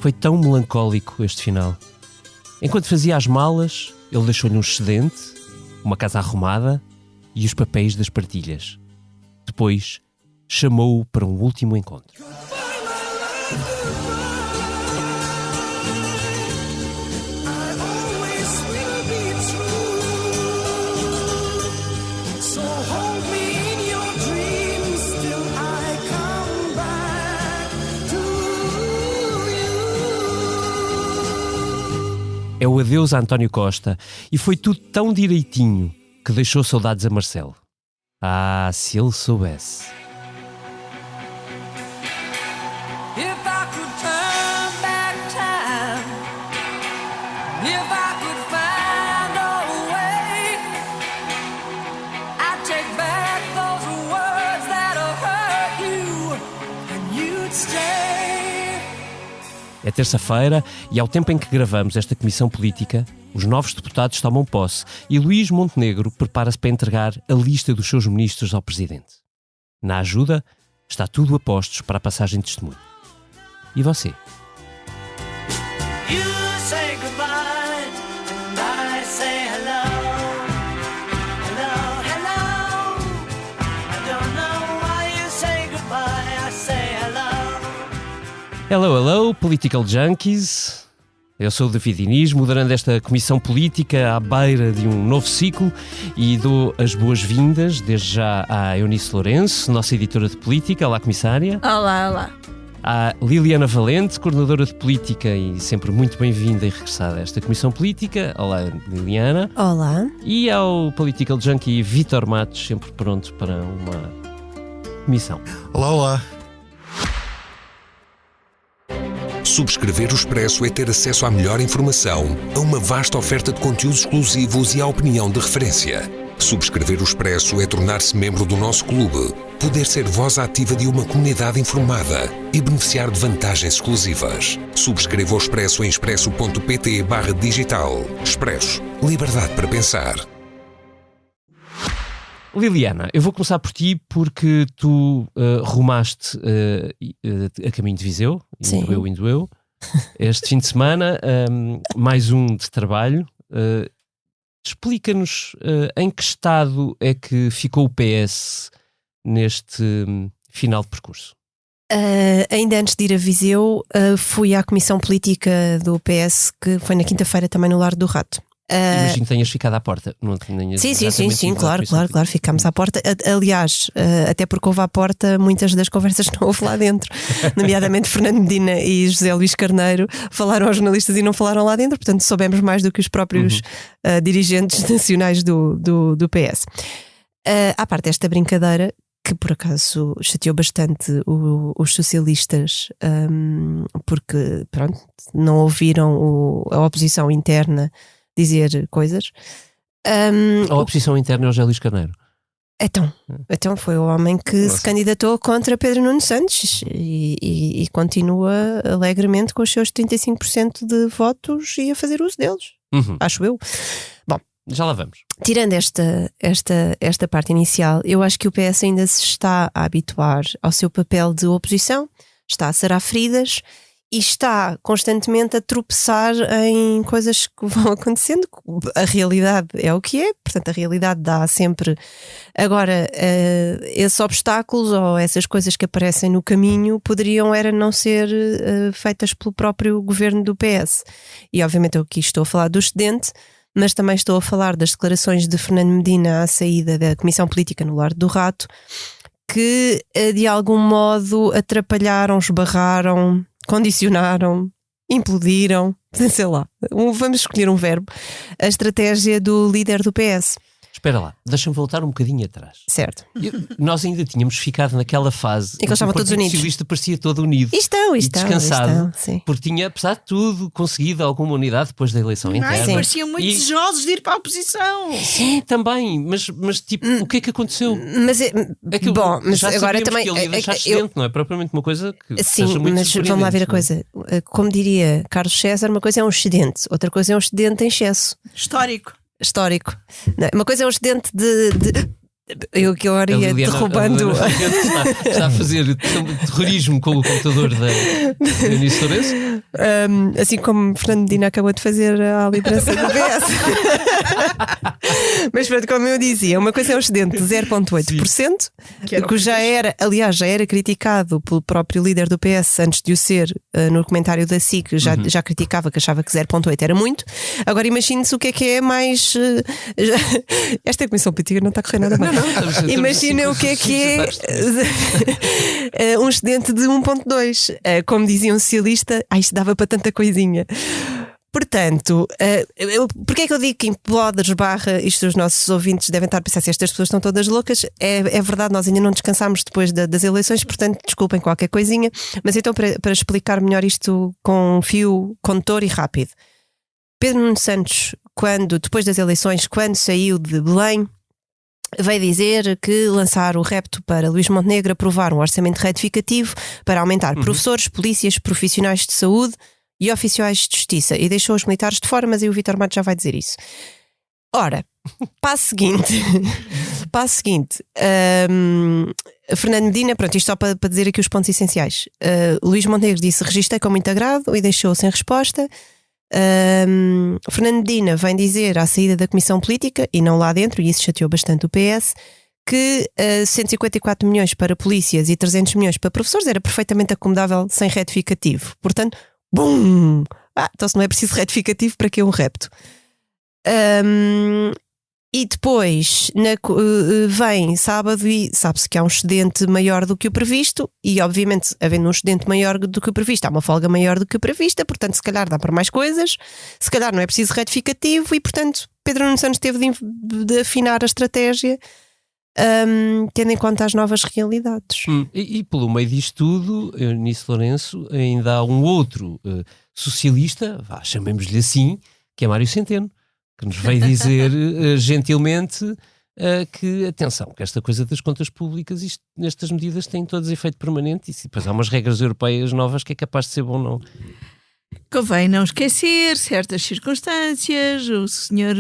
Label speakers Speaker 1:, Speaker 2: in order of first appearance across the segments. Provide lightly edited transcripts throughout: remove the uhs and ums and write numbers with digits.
Speaker 1: Foi tão melancólico este final. Enquanto fazia as malas, ele deixou-lhe um excedente, uma casa arrumada e os papéis das partilhas. Depois, chamou-o para um último encontro. É o adeus a António Costa, e foi tudo tão direitinho que deixou saudades a Marcelo. Ah, se ele soubesse. É terça-feira e ao tempo em que gravamos esta comissão política, os novos deputados tomam posse e Luís Montenegro prepara-se para entregar a lista dos seus ministros ao Presidente. Na ajuda, está tudo a postos para a passagem de testemunho. E você? Hello, hello, Political Junkies. Eu sou o David Inês, moderando esta comissão política à beira de um novo ciclo e dou as boas-vindas desde já à Eunice Lourenço, nossa editora de política. Olá, comissária.
Speaker 2: Olá, olá.
Speaker 1: À Liliana Valente, coordenadora de política e sempre muito bem-vinda e regressada a esta comissão política. Olá, Liliana.
Speaker 2: Olá.
Speaker 1: E ao Political Junkie Vítor Matos, sempre pronto para uma comissão.
Speaker 3: Olá, olá.
Speaker 4: Subscrever o Expresso é ter acesso à melhor informação, a uma vasta oferta de conteúdos exclusivos e à opinião de referência. Subscrever o Expresso é tornar-se membro do nosso clube, poder ser voz ativa de uma comunidade informada e beneficiar de vantagens exclusivas. Subscreva o Expresso em expresso.pt/digital. Expresso. Liberdade para pensar.
Speaker 1: Liliana, eu vou começar por ti porque tu rumaste a caminho de Viseu, indo eu, este fim de semana, mais um de trabalho. Explica-nos em que estado é que ficou o PS neste final de percurso.
Speaker 2: Ainda antes de ir a Viseu, fui à comissão política do PS, que foi na quinta-feira também no Largo do Rato.
Speaker 1: Imagino que tenhas ficado à porta. Não tenhas
Speaker 2: Sim, claro, ficámos à porta. Aliás, até porque houve à porta muitas das conversas que não houve lá dentro, nomeadamente Fernando Medina e José Luís Carneiro falaram aos jornalistas e não falaram lá dentro, portanto soubemos mais do que os próprios dirigentes nacionais do PS. À parte desta brincadeira, que por acaso chateou bastante os socialistas, porque pronto, não ouviram a oposição interna dizer coisas.
Speaker 1: A oposição interna é o José Luís Carneiro.
Speaker 2: Então foi o homem que se candidatou contra Pedro Nuno Santos e continua alegremente com os seus 35% de votos e a fazer uso deles, acho eu. Bom,
Speaker 1: já lá vamos.
Speaker 2: Tirando esta parte inicial, eu acho que o PS ainda se está a habituar ao seu papel de oposição, está a sarar feridas e está constantemente a tropeçar em coisas que vão acontecendo. A realidade é o que é, portanto a realidade dá sempre. Agora, esses obstáculos ou essas coisas que aparecem no caminho poderiam não ser feitas pelo próprio governo do PS. E obviamente eu aqui estou a falar do excedente, mas também estou a falar das declarações de Fernando Medina à saída da Comissão Política no Largo do Rato, que de algum modo atrapalharam, esbarraram, condicionaram, implodiram, sei lá, vamos escolher um verbo, a estratégia do líder do PS.
Speaker 1: Espera lá, deixa-me voltar um bocadinho atrás.
Speaker 2: Certo.
Speaker 1: Nós ainda tínhamos ficado naquela fase
Speaker 2: em que eles estavam todos unidos.
Speaker 1: O Partido Socialista parecia todo unido
Speaker 2: e
Speaker 1: descansado,
Speaker 2: sim.
Speaker 1: Porque tinha, apesar de tudo, conseguido alguma unidade depois da eleição interna.
Speaker 5: Pareciam muito desejosos de ir para a oposição.
Speaker 1: Sim, também, mas tipo, o que é que aconteceu?
Speaker 2: Mas agora também
Speaker 1: que ele ia deixar excedente, não é propriamente uma coisa que
Speaker 2: sim,
Speaker 1: seja muito
Speaker 2: mas vamos lá ver a coisa. Como diria Carlos César, uma coisa é um excedente, outra coisa é um excedente em excesso.
Speaker 5: Histórico.
Speaker 2: Não, uma coisa é um excedente de Eu que agora ia derrubando.
Speaker 1: Está a fazer terrorismo com o computador da Eunice Lourenço.
Speaker 2: Assim como Fernando Medina acabou de fazer à liderança do PS. Mas pronto, como eu dizia, uma coisa é um excedente de 0,8%, que já era, aliás, já era criticado pelo próprio líder do PS antes de o ser, no comentário da SIC, já criticava, que achava que 0,8 era muito. Agora imagine-se o que é mais. Esta comissão política não está a correr nada bem. Imaginem o que é um excedente de 1,2. Como dizia um socialista, isto dava para tanta coisinha. Portanto, porque é que eu digo que implodes barra isto os nossos ouvintes devem estar a pensar se estas pessoas estão todas loucas? É verdade, nós ainda não descansámos depois das eleições, portanto desculpem qualquer coisinha, mas então para explicar melhor isto com fio condutor e rápido. Pedro Nuno Santos, depois das eleições, quando saiu de Belém, veio dizer que lançar o repto para Luís Montenegro aprovar um orçamento retificativo para aumentar professores, polícias, profissionais de saúde e oficiais de justiça, e deixou os militares de fora, mas aí o Vítor Matos já vai dizer isso. Ora, passo seguinte, Fernando Medina, pronto, isto só para dizer aqui os pontos essenciais. Luís Montenegro disse: registrei com muito agrado, e deixou sem resposta. Fernando Medina vem dizer à saída da Comissão Política, e não lá dentro, e isso chateou bastante o PS, que 154 milhões para polícias e 300 milhões para professores era perfeitamente acomodável sem retificativo. Portanto, bum! Então se não é preciso retificativo, para que um repto? E depois vem sábado e sabe-se que há um excedente maior do que o previsto, e obviamente, havendo um excedente maior do que o previsto, há uma folga maior do que o prevista, portanto se calhar dá para mais coisas, se calhar não é preciso retificativo, e portanto Pedro Nuno Santos teve de afinar a estratégia, tendo em conta as novas realidades.
Speaker 1: E pelo meio disto tudo, Eunice Lourenço, ainda há um outro socialista, chamemos-lhe assim, que é Mário Centeno, que nos veio dizer gentilmente que, atenção, que esta coisa das contas públicas, nestas medidas têm todas efeito permanente, e depois há umas regras europeias novas que é capaz de ser bom não.
Speaker 5: Convém não esquecer certas circunstâncias. O senhor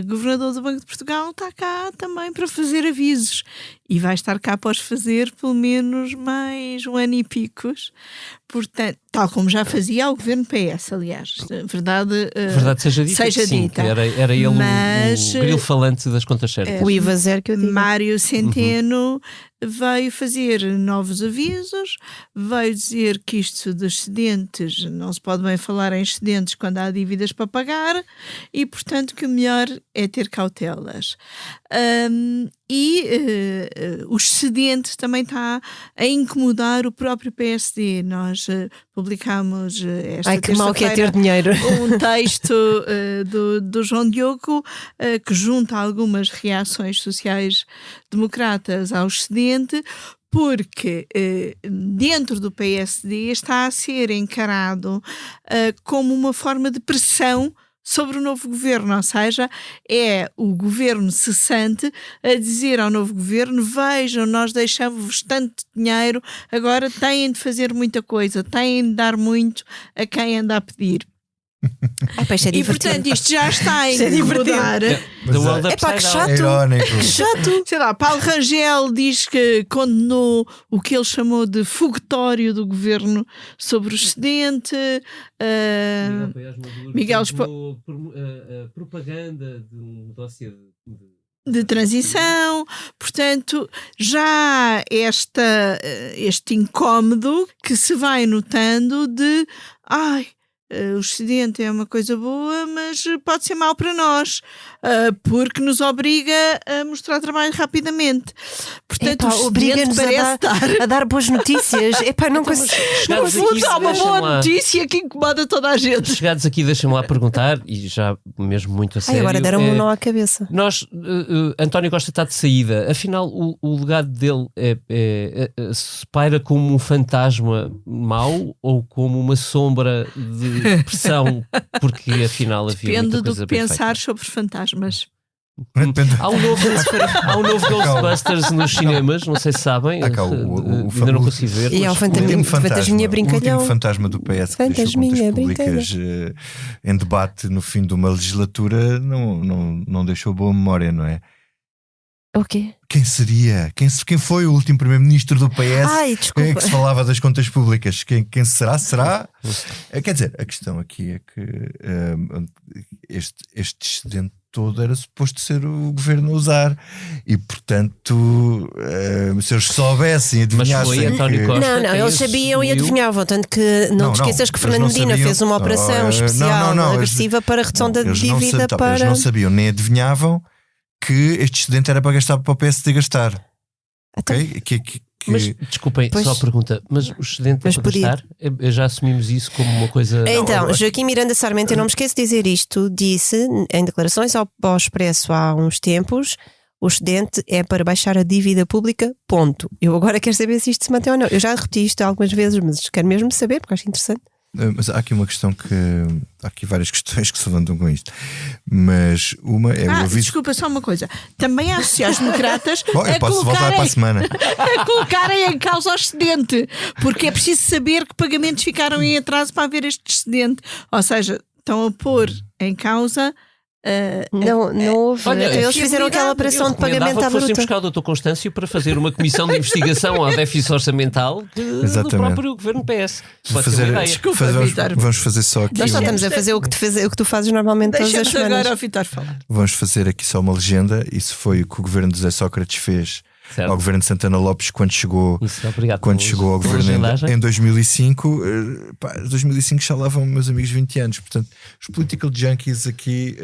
Speaker 5: Governador do Banco de Portugal está cá também para fazer avisos, e vai estar cá para os fazer pelo menos mais um ano e picos. Portanto, tal como já fazia o governo PS, aliás, verdade
Speaker 1: seja dita. Era ele o grilo falante das contas certas.
Speaker 2: O IVA zero que eu digo.
Speaker 5: Mário Centeno veio fazer novos avisos, veio dizer que isto dos excedentes, não se pode bem falar em excedentes quando há dívidas para pagar, e portanto que o melhor é ter cautelas. O excedente também está a incomodar o próprio PSD. Nós publicámos esta
Speaker 2: que mal que é ter dinheiro.
Speaker 5: um texto do João Diogo que junta algumas reações sociais democratas ao excedente, porque dentro do PSD está a ser encarado como uma forma de pressão sobre o novo governo, ou seja, é o governo cessante a dizer ao novo governo: vejam, nós deixamos-vos tanto dinheiro, agora têm de fazer muita coisa, têm de dar muito a quem anda a pedir.
Speaker 2: E
Speaker 5: portanto isto já está a incomodar.
Speaker 2: Que chato. Que chato.
Speaker 5: Sei lá, Paulo Rangel diz que condenou o que ele chamou de foguetório do governo sobre o excedente. Miguel
Speaker 1: propaganda de um dossiê
Speaker 5: de transição. Portanto, já este incómodo que se vai notando de o excedente é uma coisa boa, mas pode ser mau para nós, porque nos obriga a mostrar trabalho rapidamente. Portanto, o excedente parece
Speaker 2: a dar boas notícias.
Speaker 5: Não consigo. Há uma boa notícia que incomoda toda a gente.
Speaker 1: Chegados aqui, deixa-me lá perguntar, e já mesmo muito a sério.
Speaker 2: Agora deram-me um nó à cabeça.
Speaker 1: Nós, António Costa está de saída. Afinal, o legado dele se paira como um fantasma mau ou como uma sombra de pressão, porque afinal havia muita coisa bem feita.
Speaker 5: Depende do que pensar sobre fantasmas.
Speaker 1: Há um novo Ghostbusters nos cinemas, não sei se sabem. Ainda não consigo ver.
Speaker 2: E é o fantasminha brincalhão.
Speaker 3: O último fantasma do PS que deixou contas públicas em debate no fim de uma legislatura não deixou boa memória, não é?
Speaker 2: O quê?
Speaker 3: Quem seria? Quem foi o último primeiro-ministro do PS?
Speaker 2: Ai, desculpa.
Speaker 3: Que se falava das contas públicas? Quem será? Será? Quer dizer, a questão aqui é que este excedente todo era suposto ser o governo a usar e, portanto, se eles soubessem, adivinhassem.
Speaker 1: Mas foi António Costa.
Speaker 2: Não, eles sabiam e adivinhavam. Tanto que não te esqueças que Fernando Medina fez uma operação especial agressiva para a redução da dívida para.
Speaker 3: Eles não sabiam nem adivinhavam que este excedente era para gastar para o PSD gastar. Ok?
Speaker 1: Mas, desculpem, só a pergunta, mas o excedente é para gastar? Já assumimos isso como uma coisa...
Speaker 2: Então, Joaquim Miranda Sarmento, eu não me esqueço de dizer isto, disse em declarações ao Expresso há uns tempos, o excedente é para baixar a dívida pública, ponto. Eu agora quero saber se isto se mantém ou não. Eu já repeti isto algumas vezes, mas quero mesmo saber, porque acho interessante.
Speaker 3: Mas há aqui uma questão há aqui várias questões que se levantam com isto. Mas uma é o aviso.
Speaker 5: Desculpa, só uma coisa. Também há sociais-democratas
Speaker 3: eu posso voltar para a semana.
Speaker 5: a colocarem em causa o excedente, porque é preciso saber que pagamentos ficaram em atraso para haver este excedente. Ou seja, estão a pôr em causa.
Speaker 2: Não houve.
Speaker 1: Olha,
Speaker 2: eles fizeram aquela operação de pagamento à bruta.
Speaker 1: Buscar o Dr. Constâncio para fazer uma comissão de investigação ao déficit orçamental do próprio governo PS.
Speaker 3: Vamos fazer só aqui.
Speaker 2: Nós só estamos a fazer o que tu fazes normalmente todas as semanas.
Speaker 5: Agora ao Vitor falar.
Speaker 3: Vamos fazer aqui só uma legenda. Isso foi o que o governo de José Sócrates fez. Certo. Ao governo de Santana Lopes quando chegou ao governo em 2005. 2005 já lá vão, meus amigos, 20 anos. Portanto, os political junkies aqui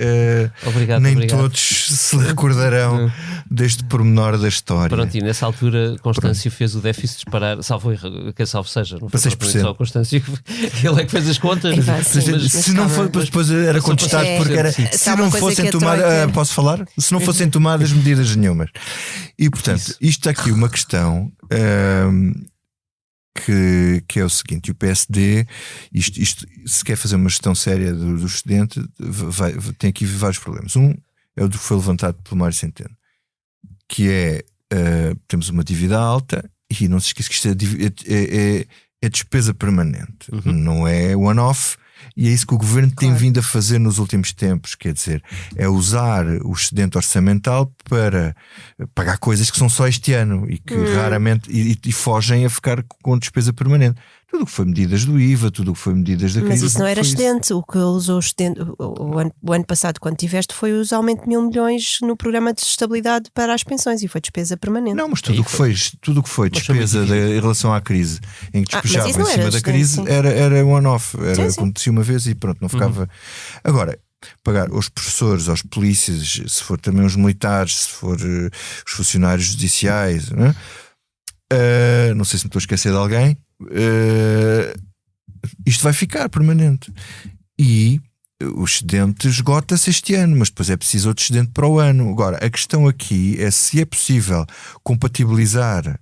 Speaker 3: nem todos se recordarão deste pormenor da história.
Speaker 1: Pronto, e nessa altura Constâncio fez o déficit disparar, salvo seja, não foi
Speaker 3: só
Speaker 1: Constâncio, ele é que fez as contas.
Speaker 3: Se não for, depois era contestado porque era, se não fossem tomadas, posso falar? Se não fossem tomadas medidas nenhumas. E portanto, isto aqui uma questão que é o seguinte: o PSD, se quer fazer uma gestão séria do excedente, tem aqui vários problemas. Um é o que foi levantado pelo Mário Centeno, que é temos uma dívida alta e não se esqueça que isto é despesa permanente, não é one-off. E é isso que o governo tem vindo a fazer nos últimos tempos, quer dizer, é usar o excedente orçamental para pagar coisas que são só este ano e que raramente e fogem a ficar com despesa permanente. Tudo o que foi medidas do IVA, tudo o que foi medidas da crise.
Speaker 2: Mas isso não era excedente. O que usou excedente o ano passado, quando tiveste, foi os aumentos de 1.000 milhões no programa de estabilidade para as pensões e foi despesa permanente.
Speaker 3: Não, mas tudo o que foi despesa em relação à crise, em que despejavam em cima da crise, era one-off. Acontecia uma vez e pronto, não ficava. Agora, pagar aos professores, aos polícias, se for também os militares, se for os funcionários judiciais, não sei se me estou a esquecer de alguém. Isto vai ficar permanente e o excedente esgota-se este ano, mas depois é preciso outro excedente para o ano. Agora, a questão aqui é se é possível compatibilizar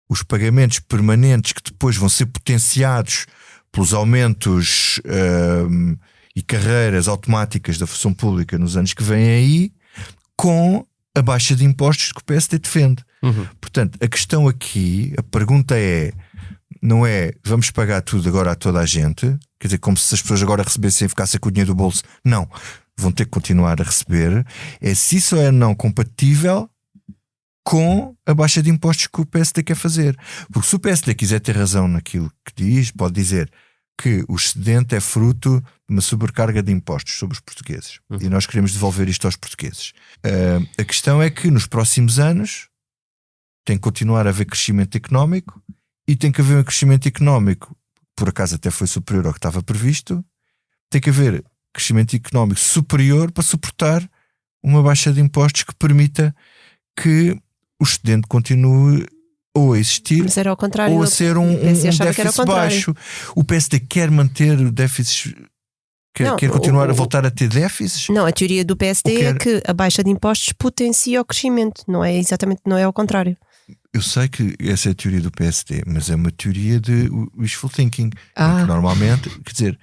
Speaker 3: os pagamentos permanentes que depois vão ser potenciados pelos aumentos e carreiras automáticas da função pública nos anos que vêm aí, com a baixa de impostos que o PSD defende. Portanto, a questão aqui, a pergunta é, não é vamos pagar tudo agora a toda a gente, quer dizer, como se as pessoas agora recebessem e ficassem com o dinheiro do bolso. Não, vão ter que continuar a receber. É se isso é não compatível com a baixa de impostos que o PSD quer fazer. Porque se o PSD quiser ter razão naquilo que diz, pode dizer que o excedente é fruto de uma sobrecarga de impostos sobre os portugueses. E nós queremos devolver isto aos portugueses. A questão é que nos próximos anos tem que continuar a haver crescimento económico e tem que haver um crescimento económico, por acaso até foi superior ao que estava previsto, tem que haver crescimento económico superior para suportar uma baixa de impostos que permita que o excedente continue ou a existir,
Speaker 2: mas era ao contrário,
Speaker 3: ou a ser um déficit baixo. O PSD quer manter o déficit, quer continuar a voltar a ter déficits?
Speaker 2: Não, a teoria do PSD é que a baixa de impostos potencia o crescimento, não é ao contrário.
Speaker 3: Eu sei que essa é a teoria do PSD, mas é uma teoria de wishful thinking. Que normalmente, quer dizer,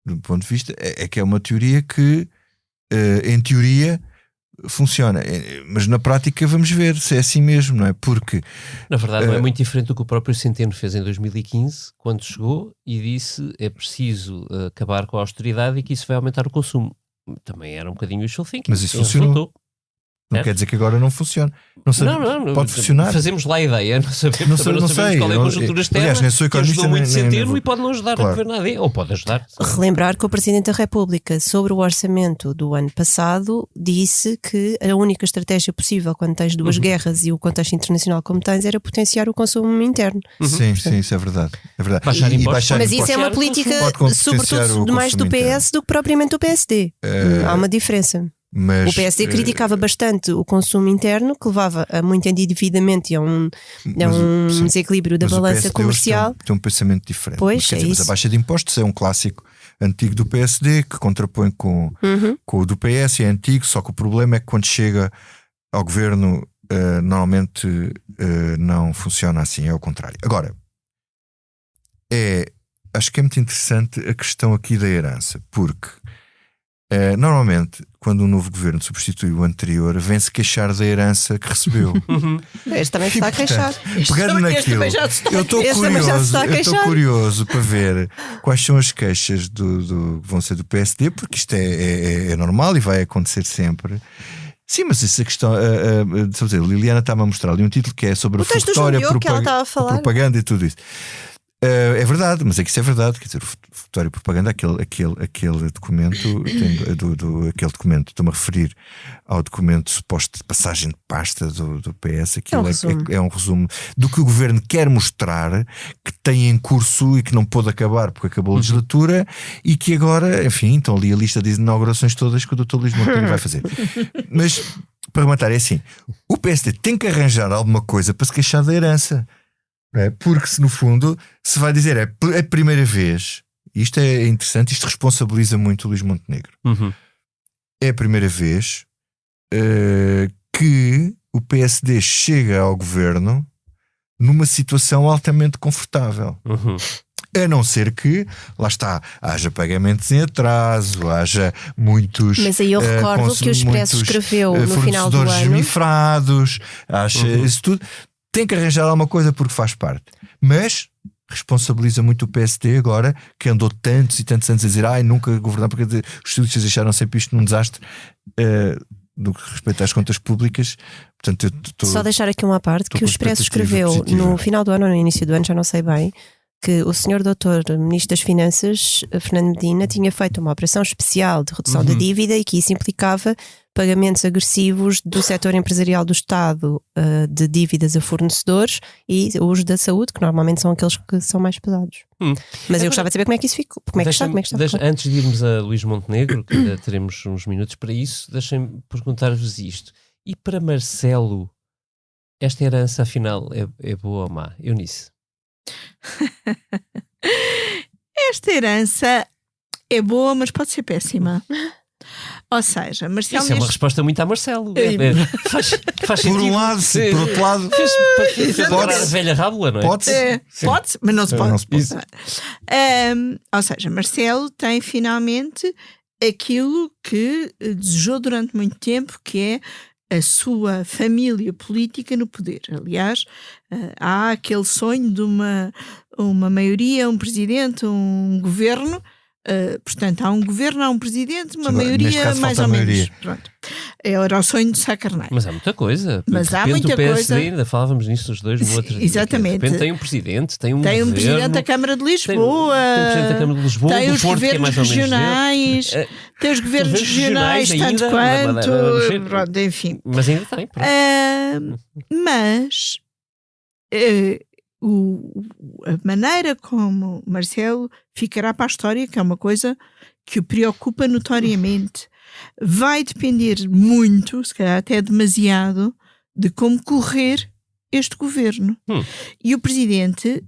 Speaker 3: do ponto de vista, é que é uma teoria que, em teoria, funciona. Mas na prática vamos ver se é assim mesmo, não é? Porque,
Speaker 1: na verdade, não é muito diferente do que o próprio Centeno fez em 2015, quando chegou e disse é preciso acabar com a austeridade e que isso vai aumentar o consumo. Também era um bocadinho wishful thinking.
Speaker 3: Mas isso funcionou. Não quer dizer que agora não funcione. Não, pode funcionar.
Speaker 1: Fazemos lá a ideia, não sabemos qual é a conjuntura externa.
Speaker 3: Aliás, nem sou economista,
Speaker 1: ajudou muito
Speaker 3: nem
Speaker 1: centeno e pode não ajudar a governar AD, ou pode ajudar.
Speaker 2: Relembrar que o Presidente da República, sobre o orçamento do ano passado, disse que a única estratégia possível quando tens duas guerras e o contexto internacional como tens era potenciar o consumo interno.
Speaker 3: Sim, isso é verdade.
Speaker 1: Baixar impostos.
Speaker 2: Mas isso é uma política, sobretudo, mais do PS do que propriamente do PSD. Há uma diferença.
Speaker 3: Mas,
Speaker 2: o PSD criticava bastante o consumo interno, que levava a muito endividamento e a um desequilíbrio da balança comercial.
Speaker 3: Tem um pensamento diferente.
Speaker 2: Pois,
Speaker 3: mas a baixa de impostos é um clássico antigo do PSD que contrapõe com o do PS, é antigo, só que o problema é que quando chega ao governo normalmente não funciona assim, é o contrário. Agora, acho que é muito interessante a questão aqui da herança, porque normalmente, quando um novo governo substitui o anterior, vem-se queixar da herança que recebeu.
Speaker 2: Este também se está a queixar.
Speaker 3: Pegando naquilo, eu estou curioso para ver quais são as queixas que vão ser do PSD, porque isto é normal e vai acontecer sempre. Sim, mas essa questão, Liliana está-me a mostrar ali um título que é sobre a futória propaganda e tudo isso. É verdade, mas é que isso é verdade. Quer dizer, o futório propaganda, aquele documento, aquele documento, estou-me a referir ao documento suposto de passagem de pasta do PS. Aquilo é um resumo do que o governo quer mostrar, que tem em curso e que não pôde acabar porque acabou a legislatura, e que agora, enfim, estão ali a lista de inaugurações todas que o Dr. Luís Montenegro vai fazer. Mas, para rematar, é assim: o PSD tem que arranjar alguma coisa para se queixar da herança. Porque se no fundo se vai dizer é a primeira vez, isto é interessante, isto responsabiliza muito o Luís Montenegro. É a primeira vez que o PSD chega ao governo numa situação altamente confortável. A não ser que, lá está, haja pagamentos em atraso, haja muitos.
Speaker 2: Mas aí eu recordo que o Expresso escreveu no final do ano.
Speaker 3: Fornecedores esmifrados, isso tudo. Tem que arranjar alguma coisa porque faz parte. Mas responsabiliza muito o PSD agora, que andou tantos e tantos anos a dizer nunca governar, porque os estudos deixaram sempre isto num desastre do que respeita às contas públicas. Portanto,
Speaker 2: só deixar aqui uma parte que o Expresso escreveu no final do ano ou no início do ano, já não sei bem, que o Sr. Dr. Ministro das Finanças, Fernando Medina, tinha feito uma operação especial de redução da dívida e que isso implicava pagamentos agressivos do setor empresarial do Estado de dívidas a fornecedores e os da saúde, que normalmente são aqueles que são mais pesados. Mas eu gostava de saber como é que isso ficou. Como é que está?
Speaker 1: Antes de irmos a Luís Montenegro, que ainda teremos uns minutos para isso, deixem-me perguntar-vos isto. E para Marcelo, esta herança afinal é boa ou má? Eunice?
Speaker 5: Esta herança é boa, mas pode ser péssima. Ou seja, Marcelo.
Speaker 1: Isso é uma resposta muito a Marcelo. Faz
Speaker 3: por um lado, sim, por outro lado,
Speaker 1: pode a velha rábula, não é?
Speaker 5: Pode-se, mas não se pode. Ou seja, Marcelo tem finalmente aquilo que desejou durante muito tempo, que é a sua família política no poder. Aliás, há aquele sonho de uma maioria, um presidente, um governo. Portanto, há um governo, há um presidente, uma maioria mais ou menos. Pronto. Era o sonho de Sá Carneiro.
Speaker 1: Mas há muita coisa.
Speaker 5: Mas há muita coisa.
Speaker 1: Ainda falávamos nisso os dois no outro dia.
Speaker 5: Exatamente.
Speaker 1: De repente tem um presidente, tem um
Speaker 5: governo,
Speaker 1: um
Speaker 5: presidente da Câmara de Lisboa,
Speaker 1: tem um presidente da Câmara de Lisboa,
Speaker 5: tem os
Speaker 1: Porto,
Speaker 5: governos regionais, tem os governos regionais, tanto quanto. Pronto, enfim.
Speaker 1: Mas ainda tem.
Speaker 5: Mas a maneira como Marcelo ficará para a história, que é uma coisa que o preocupa notoriamente, vai depender muito, se calhar até demasiado, de como correr este governo. E o presidente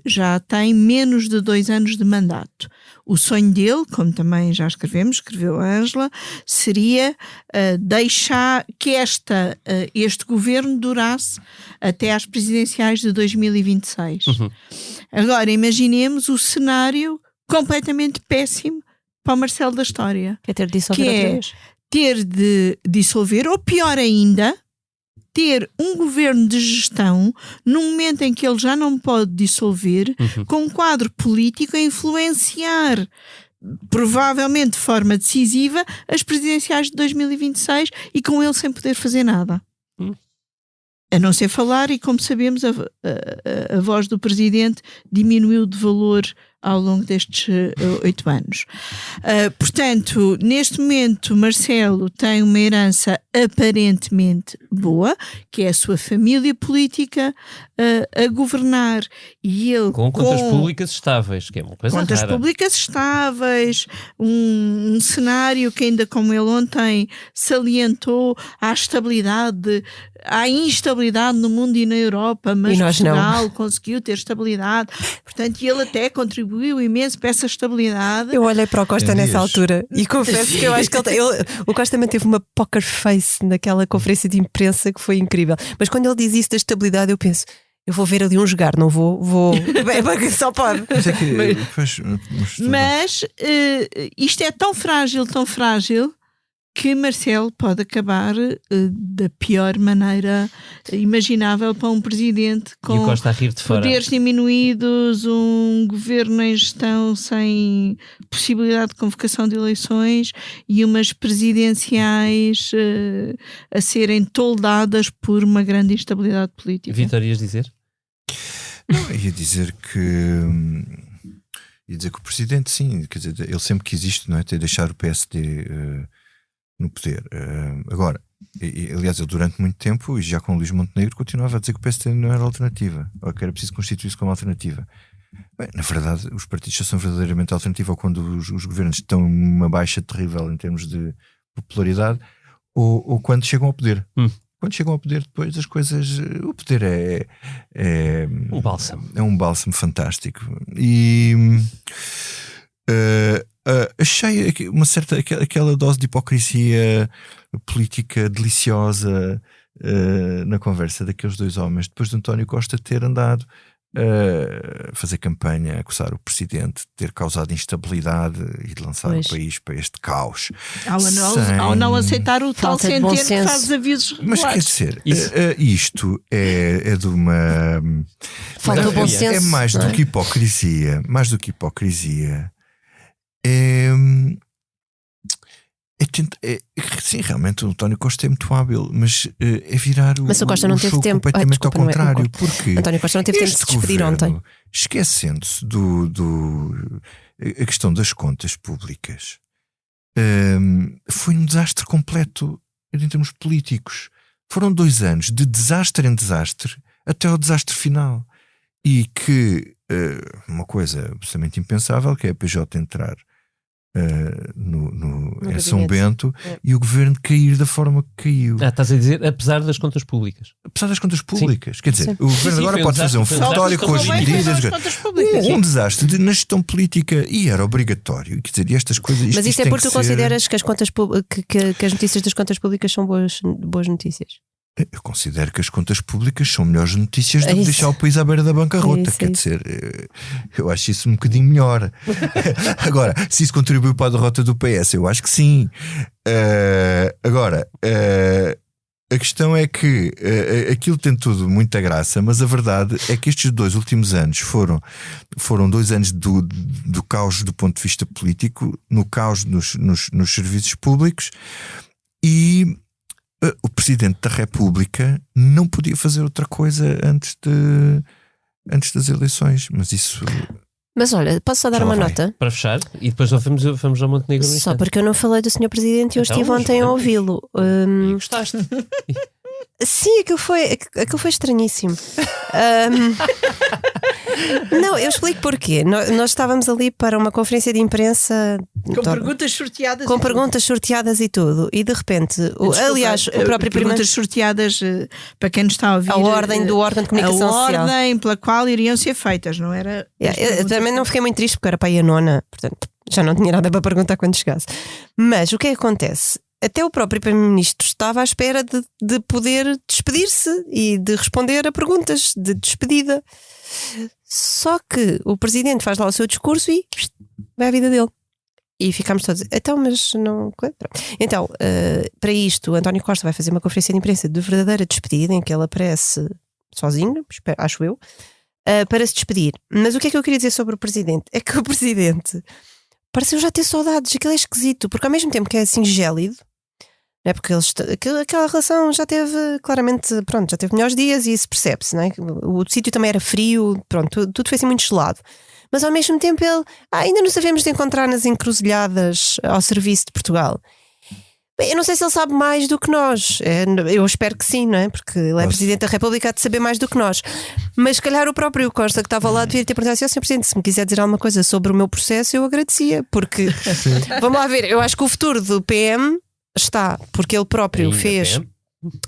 Speaker 5: já tem menos de 2 anos de mandato. O sonho dele, como também já escreveu a Ângela, seria deixar que este governo durasse até às presidenciais de 2026. Agora, imaginemos o cenário completamente péssimo para o Marcelo da história.
Speaker 2: Quer ter de dissolver outra vez?
Speaker 5: Ter de dissolver, ou pior ainda, ter um governo de gestão num momento em que ele já não pode dissolver, com um quadro político a influenciar provavelmente de forma decisiva, as presidenciais de 2026 e com ele sem poder fazer nada. A não ser falar, e como sabemos, a voz do presidente diminuiu de valor ao longo destes 8 anos. Portanto, neste momento, Marcelo tem uma herança aparentemente boa, que é a sua família política a governar, e ele
Speaker 1: Com contas públicas estáveis, que é uma coisa
Speaker 5: contas
Speaker 1: rara.
Speaker 5: públicas estáveis, um cenário que ainda como ele ontem salientou, há estabilidade, há instabilidade no mundo e na Europa, mas
Speaker 2: E nós
Speaker 5: Portugal conseguiu ter estabilidade, portanto ele até contribuiu imenso para essa estabilidade.
Speaker 2: Eu olhei para o Costa
Speaker 3: Tem
Speaker 2: nessa
Speaker 3: dias.
Speaker 2: altura e confesso que eu acho que o Costa manteve uma poker face naquela conferência de imprensa que foi incrível. Mas quando ele diz isso da estabilidade, eu penso, eu vou ver ali um jogar, não vou. Só pode.
Speaker 3: Mas é que,
Speaker 5: Mas isto é tão frágil, que Marcelo pode acabar da pior maneira imaginável para um presidente
Speaker 1: E o
Speaker 5: com
Speaker 1: Costa a rir de fora.
Speaker 5: poderes diminuídos, um governo em gestão sem possibilidade de convocação de eleições e umas presidenciais a serem toldadas por uma grande instabilidade política.
Speaker 1: Vítor, ias dizer?
Speaker 3: Não, ia dizer que o presidente, sim, quer dizer, ele sempre quis isto, não é? Ter deixar o PSD no poder. Agora, aliás, ele durante muito tempo, e já com o Luís Montenegro, continuava a dizer que o PSD não era alternativa, ou que era preciso constituir-se como alternativa. Bem, na verdade, os partidos só são verdadeiramente alternativa quando os governos estão numa baixa terrível em termos de popularidade, ou quando chegam ao poder. Quando chegam ao poder, depois as coisas. O poder é
Speaker 1: Um bálsamo.
Speaker 3: É um bálsamo fantástico. E achei uma certa. Aquela dose de hipocrisia política deliciosa na conversa daqueles dois homens, depois de António Costa ter andado a fazer campanha, a acusar o presidente de ter causado instabilidade e de lançar o país para este caos.
Speaker 5: Ao não aceitar o tal
Speaker 2: Falta de bom
Speaker 5: Centeno que
Speaker 2: senso.
Speaker 5: faz avisos
Speaker 3: Mas quer
Speaker 5: regulares.
Speaker 3: dizer,
Speaker 1: Isso.
Speaker 3: isto é de uma.
Speaker 2: Falta o bom senso.
Speaker 3: É mais
Speaker 2: não
Speaker 3: do que hipocrisia. Mais do que hipocrisia. Sim, realmente o António Costa é muito hábil, mas é virar
Speaker 2: Mas o Costa não teve
Speaker 3: jogo
Speaker 2: tempo.
Speaker 3: completamente
Speaker 2: Desculpa,
Speaker 3: ao
Speaker 2: não é?
Speaker 3: contrário. Porque
Speaker 2: António Costa não teve tempo de se
Speaker 3: este
Speaker 2: despedir
Speaker 3: governo,
Speaker 2: ontem.
Speaker 3: esquecendo-se a questão das contas públicas, foi um desastre completo em termos políticos. Foram 2 anos de desastre em desastre até ao desastre final. E que uma coisa absolutamente impensável, que é a PJ entrar em São
Speaker 2: gabinete.
Speaker 3: Bento e o governo cair da forma que caiu.
Speaker 1: Estás a dizer, apesar das contas públicas.
Speaker 3: Apesar das contas públicas. Quer dizer,
Speaker 2: Sim.
Speaker 3: o governo
Speaker 1: Sim,
Speaker 3: agora
Speaker 1: foi um
Speaker 3: pode fazer um
Speaker 1: desastre, foi um
Speaker 3: relatório
Speaker 1: desastre.
Speaker 3: com as
Speaker 5: Convém
Speaker 3: medidas.
Speaker 5: fazer as contas públicas.
Speaker 3: Um desastre na gestão política e era obrigatório. Quer dizer, e estas coisas.
Speaker 2: Mas isso é
Speaker 3: tem
Speaker 2: porque
Speaker 3: que
Speaker 2: tu
Speaker 3: ser-
Speaker 2: consideras que as contas que as notícias das contas públicas são boas notícias.
Speaker 3: Eu considero que as contas públicas são melhores notícias do
Speaker 2: É
Speaker 3: que
Speaker 2: isso.
Speaker 3: deixar o país à beira da bancarrota.
Speaker 2: É isso, é
Speaker 3: Quer
Speaker 2: isso.
Speaker 3: dizer, eu acho isso um bocadinho melhor. Agora, se isso contribuiu para a derrota do PS, eu acho que sim. Agora, a questão é que aquilo tem tudo muita graça, mas a verdade é que estes 2 últimos anos foram 2 anos do caos do ponto de vista político, no caos nos serviços públicos, e o Presidente da República não podia fazer outra coisa antes das eleições, mas isso
Speaker 2: Mas olha, posso só dar
Speaker 3: Já lá
Speaker 2: uma
Speaker 3: vai.
Speaker 2: nota?
Speaker 1: Para fechar, e depois vamos ao Montenegro no
Speaker 2: Só
Speaker 1: instante.
Speaker 2: porque eu não falei do Sr. Presidente e eu
Speaker 1: Então,
Speaker 2: estive
Speaker 1: mas
Speaker 2: ontem a
Speaker 1: vamos.
Speaker 2: ouvi-lo.
Speaker 1: E gostaste?
Speaker 2: Sim, aquilo foi estranhíssimo. Não, eu explico porquê. Nós estávamos ali para uma conferência de imprensa
Speaker 5: Com perguntas sorteadas.
Speaker 2: com perguntas sorteadas e tudo, e de repente, aliás, o próprio primeiro,
Speaker 5: perguntas sorteadas para quem nos está a ouvir.
Speaker 2: a ordem do órgão de comunicação
Speaker 5: a
Speaker 2: social.
Speaker 5: ordem pela qual iriam ser feitas, não era?
Speaker 2: Eu também não fiquei muito triste porque era para ir a 9ª, portanto já não tinha nada para perguntar quando chegasse. Mas o que é que acontece? Até o próprio Primeiro-Ministro estava à espera de poder despedir-se e de responder a perguntas de despedida. Só que o Presidente faz lá o seu discurso e vai à vida dele. E ficámos todos, então, mas não. Então, para isto, o António Costa vai fazer uma conferência de imprensa de verdadeira despedida, em que ele aparece sozinho, acho eu, para se despedir. Mas o que é que eu queria dizer sobre o Presidente? É que o Presidente pareceu já ter saudades. Aquilo é esquisito, porque ao mesmo tempo que é assim gélido, não é? Porque aquela relação já teve claramente, pronto, já teve melhores dias e isso percebe-se, não é? O sítio também era frio, pronto, tudo foi assim muito gelado. Mas ao mesmo tempo ele ainda nos havemos de encontrar nas encruzilhadas ao serviço de Portugal. Bem, eu não sei se ele sabe mais do que nós. Eu espero que sim, não é? Porque ele é Presidente da República, há de saber mais do que nós. Mas se calhar o próprio Costa que estava lá devia ter perguntado assim: Sr. Presidente, se me quiser dizer alguma coisa sobre o meu processo, eu agradecia. Porque, vamos lá ver, eu acho que o futuro do PM está, porque ele próprio
Speaker 1: Ainda
Speaker 2: fez,
Speaker 1: PM.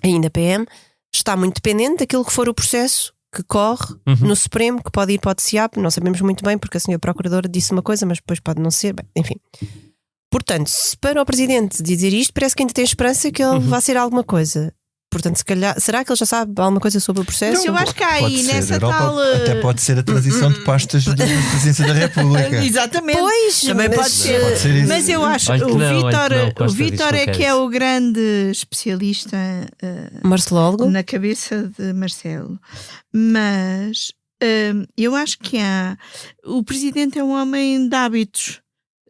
Speaker 2: ainda PM, está muito dependente daquilo que for o processo que corre no Supremo, que pode ir para o TCAP. Não sabemos muito bem, porque a senhora Procuradora disse uma coisa, mas depois pode não ser. Bem, enfim. Portanto, se para o Presidente dizer isto, parece que ainda tem esperança que ele vá ser alguma coisa. Portanto, se calhar, será que ele já sabe alguma coisa sobre o processo?
Speaker 5: Eu acho que há
Speaker 3: Pode
Speaker 5: aí
Speaker 3: ser,
Speaker 5: nessa
Speaker 3: Europa,
Speaker 5: tal.
Speaker 3: até pode ser a transição de pastas da Presidência da República.
Speaker 5: Exatamente.
Speaker 2: Pois,
Speaker 5: Também
Speaker 2: mas-
Speaker 5: pode ser.
Speaker 3: Pode ser isso.
Speaker 5: Mas eu acho
Speaker 1: Olha que
Speaker 5: o
Speaker 1: não, olha que
Speaker 5: Vítor,
Speaker 1: não,
Speaker 5: o
Speaker 1: Costa
Speaker 5: Vítor
Speaker 1: disse que
Speaker 5: é
Speaker 1: não
Speaker 5: que
Speaker 1: quer
Speaker 5: é
Speaker 1: isso.
Speaker 5: o grande especialista
Speaker 2: Marcelogo?
Speaker 5: na cabeça de Marcelo. Mas eu acho que o Presidente é um homem de hábitos.